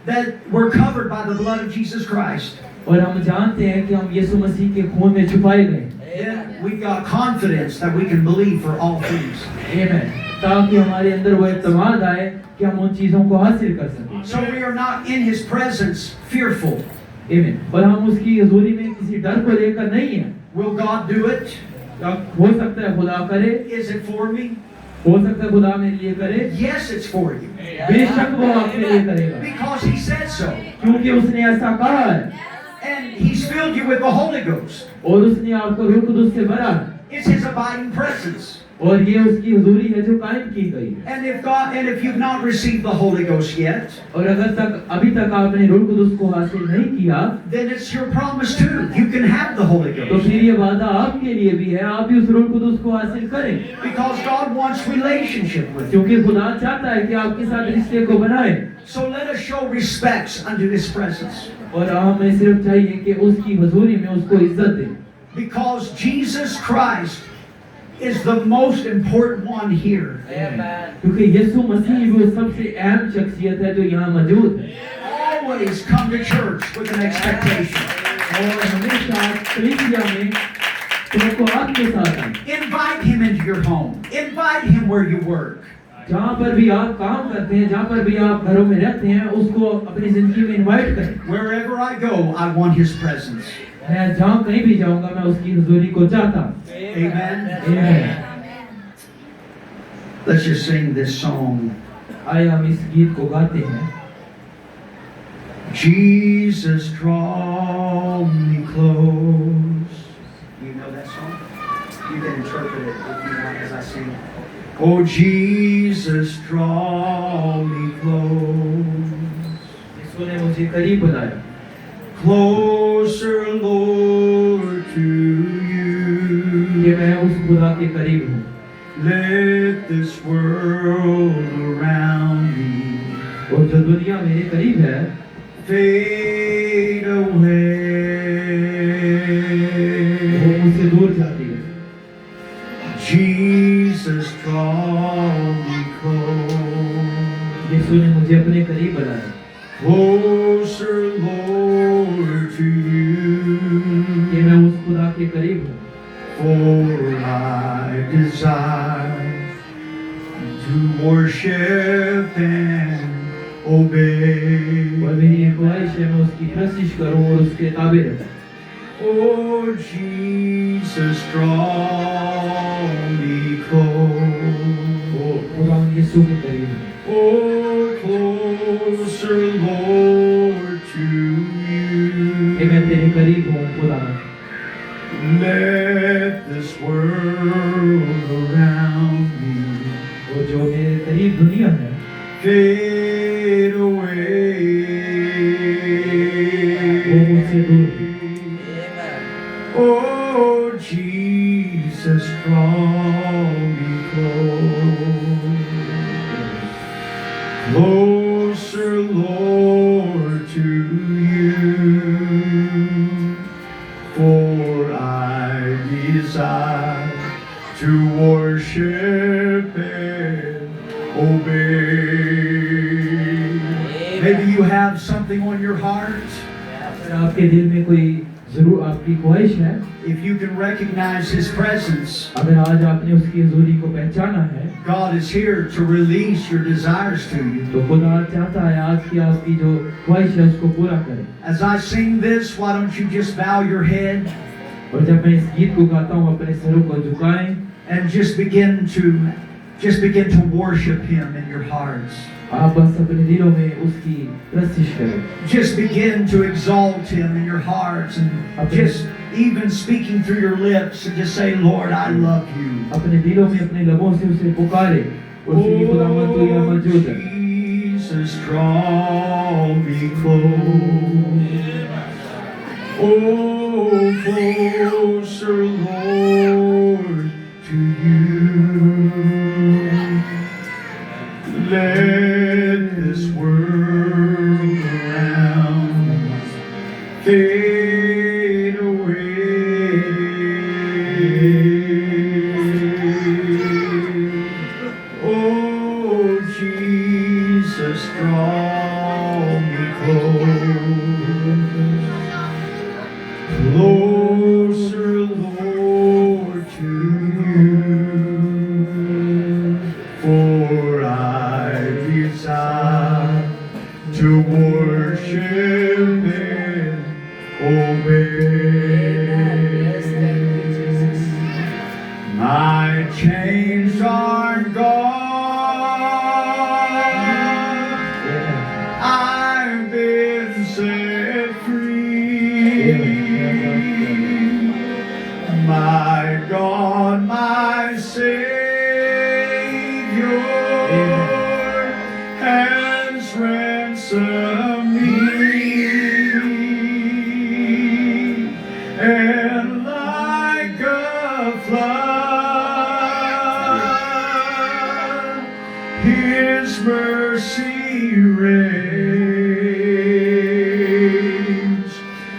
that we're covered by the blood of Jesus Christ. और हम जानते हैं कि हम यीशु मसीह के खून में छुपाए गए हैं। Then we've got confidence that we can believe for all things. आमीन। ताकि हमारे अंदर वो इत्मीनान आए कि हम उन चीजों को हासिल कर सकें। So we are not in His presence fearful. आमीन। और हम उसकी हुजूरी में किसी डर को लेकर नहीं हैं। Will God do it? हो सकता है खुदा करे, Is it for me? हो सकता है खुदा मेरे लिए करे। Yes, it's for you. बेशक वो आपके लिए करेगा Because He said so. क्योंकि उसने ऐसा कहा है And He's filled you with the Holy Ghost. और उसने आपको रूह कुदुस से भरा है It's His abiding presence. और ये उसकी हुजूरी है जो कायम की गई है। And if you've not received the Holy Ghost yet, और अगर अभी तक आपने रूह कुदुस को हासिल नहीं किया then it's your promise too. You can have the Holy तो Ghost. फिर ये वादा आपके लिए भी है, आप भी उस रूह कुदुस को हासिल करें Because God wants relationship with you. क्योंकि खुदा चाहता है कि आपके साथ रिश्ते को बनाए। So let us show respects unto His presence. और हमें सिर्फ चाहिए कि उसकी हुजूरी में उसको इज्जत दें Because Jesus Christ is the most important one here. क्योंकि यीशु मसीह वो सबसे अहम शख्सियत है जो यहाँ मौजूद है। Always come to church with an expectation. और हमेशा कलीसिया में तुमको आपके साथ आए। Invite Him into your home. Invite Him where you work. जहाँ पर भी आप काम करते हैं, जहाँ पर भी आप घरों में रहते हैं, उसको अपनी जिंदगी में इनवाइट करें। Wherever I go, I want His presence. मैं जहाँ कहीं भी जाऊँगा मैं उसकी हुजूरी को चाहता हूँ। Amen. आमीन। Let's just sing this song. आइए हम इस गीत को गाते हैं। Jesus, draw me close. You know that song? You can interpret it if you want as I sing. Oh, Jesus, draw me close. यीशु ने मुझे करीब बुलाया। Closer, Lord, to कि you. मैं उस खुदा के करीब हूँ। Let this world around me और जो दुनिया मेरे करीब है fade वो away. मुझसे दूर जाती है। Jesus, draw me close. यीशु ने मुझे अपने करीब बुलाया। Closer, Lord, to कि you. मैं उस खुदा के करीब हूँ। For I desire to worship and और obey. मेरी ये ख्वाहिश है मैं उसकी प्रशिश करूँ और उसके ताबे रहूँ। Oh, Jesus, draw me close. वो खुदा यीशु के करीब है। Oh, closer, Lord, to you. fade वो मुझसे दूर away. है। Amen. Oh, Jesus, draw me close, closer, Lord, to you, for I desire to worship and obey. Maybe you have something on your heart. अगर आपके दिल में कोई जरूर आपकी ख्वाहिश है, If you can recognize His presence, अगर आज आपने उसकी हजूरी को पहचाना है, God is here to release your desires to you. तो खुदा चाहता है आज की आपकी जो ख्वाहिश है उसको पूरा करे। As I sing this, why don't you just bow your head और जब मैं इस गीत को गाता हूँ अपने सरों को झुकाएं and just begin to worship Him in your hearts. आप बस अपने दिलों में उसकी प्रस्तिश करें। Just begin to exalt Him in your hearts and just even speaking through your lips and just say, Lord, I love you. अपने दिलों में अपने लबों से उसे पुकारे और उसी खुदावंद तो यहाँ मौजूद है। Jesus, draw me close. Oh, closer, Lord, to you. Let this world around fade away. Oh, Jesus, draw me closer, Lord, to you. For I desire to worship and obey. My chains are gone. I've been set free. My God, my Savior has ransomed me, and like a flood, His mercy reigns,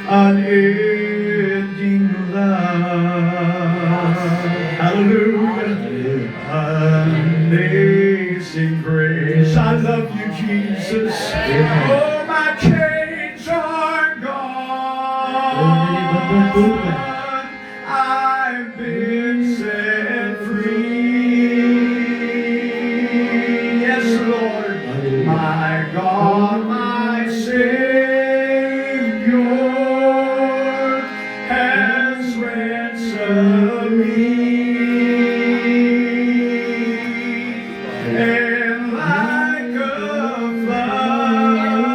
unending love. Hallelujah. Amazing grace. I love you, Jesus. Oh, my chains are gone. I've been set free. Yes, Lord. My God, my Savior has ransomed me. And like a flood,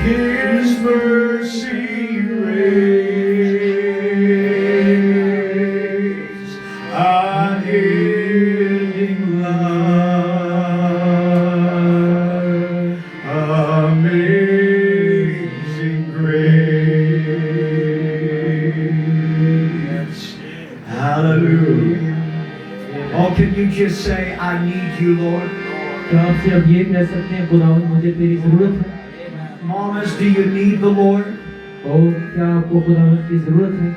His mercy reigns, unending love, amazing grace. Hallelujah. Oh, can you just say, I need you, Lord? क्या आपसे अब ये कह सकते हैं खुदावंद मुझे तेरी जरूरत है? Mamas, do you need the Lord? और क्या आपको खुदावंद की जरूरत है?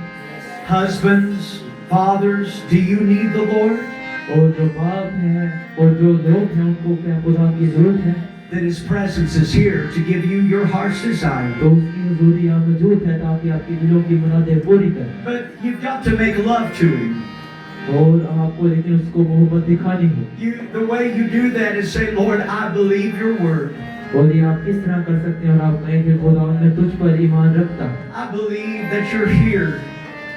Husbands, fathers, do you need the Lord? और जो बाप हैं और जो लोग हैं उनको क्या खुदा की जरूरत है? That His presence is here to give you your heart's desire. तो उसकी हजूरी यहाँ मौजूद है ताकि आपकी दिलों की मुरादें पूरी करे। But you've got to make love to Him. और आपको लेकिन उसको मोहब्बत दिखानी हो। The way you do that is say, Lord, I believe your word. और ये आप किस तरह कर सकते हैं और आप कहें कि खुदावंद मैं तुझ पर ईमान रखता हूँ I believe that you're here.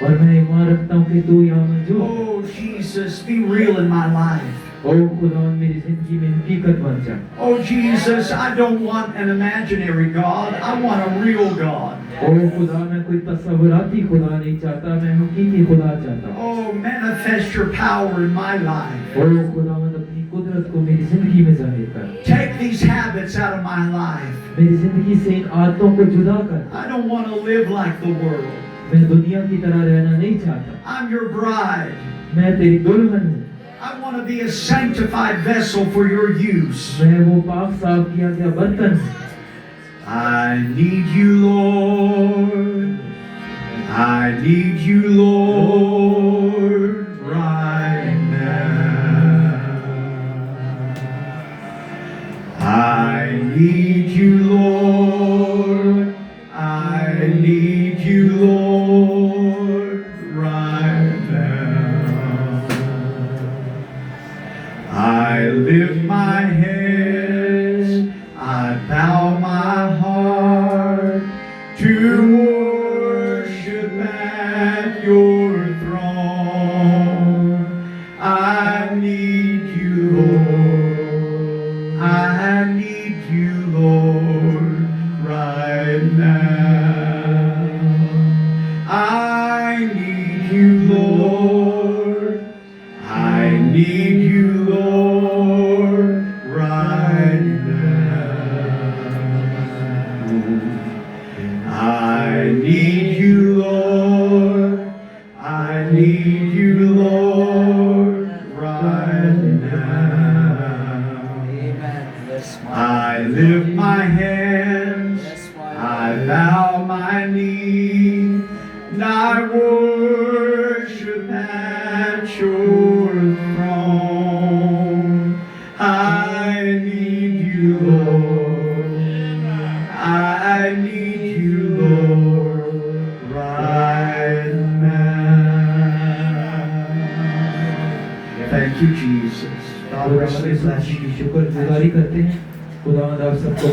और मैं ईमान रखता हूँ कि तू यहाँ मौजूद है। Oh, Jesus, be real in my life. और खुदावंद मेरी जिंदगी में हकीकत बन जा। Oh, Jesus, I don't want an imaginary God. I want a real God. और खुदा मैं कोई तस्वुराती खुदा नहीं चाहता, मैं हकीकी खुदा चाहता हूँ। Oh, manifest your power in my life. और खुदावंद अपनी कुदरत को मेरी जिंदगी में जाहिर कर। Take these habits out of my life. मेरी जिंदगी से इन आदतों को जुदा कर। I don't want to live like the world. मैं दुनिया की तरह रहना नहीं चाहता। I'm your bride. मैं तेरी दुल्हन हूँ। I want to be a sanctified vessel for your use. मैं वो पाक साफ किया गया बर्तन हूँ। I need you, Lord. I need you, Lord, right now. I need you, Lord. I need you, Lord, right now. I lift my hands, I bow my heart to worship at your throne. I need you, Lord. I need you, Lord, right now. I need you, Lord. I need you, Lord, right now. I need you, Lord. I need you, Lord, right now. Amen. Yes, my I lift my hands, Yes, my I bow my knee, and I worship at your throne. I need you, Lord. I need you, Lord, right now. Thank you, Jesus. God richly bless you. शुक्रगुजारी करते हैं। खुदावंद आप सबको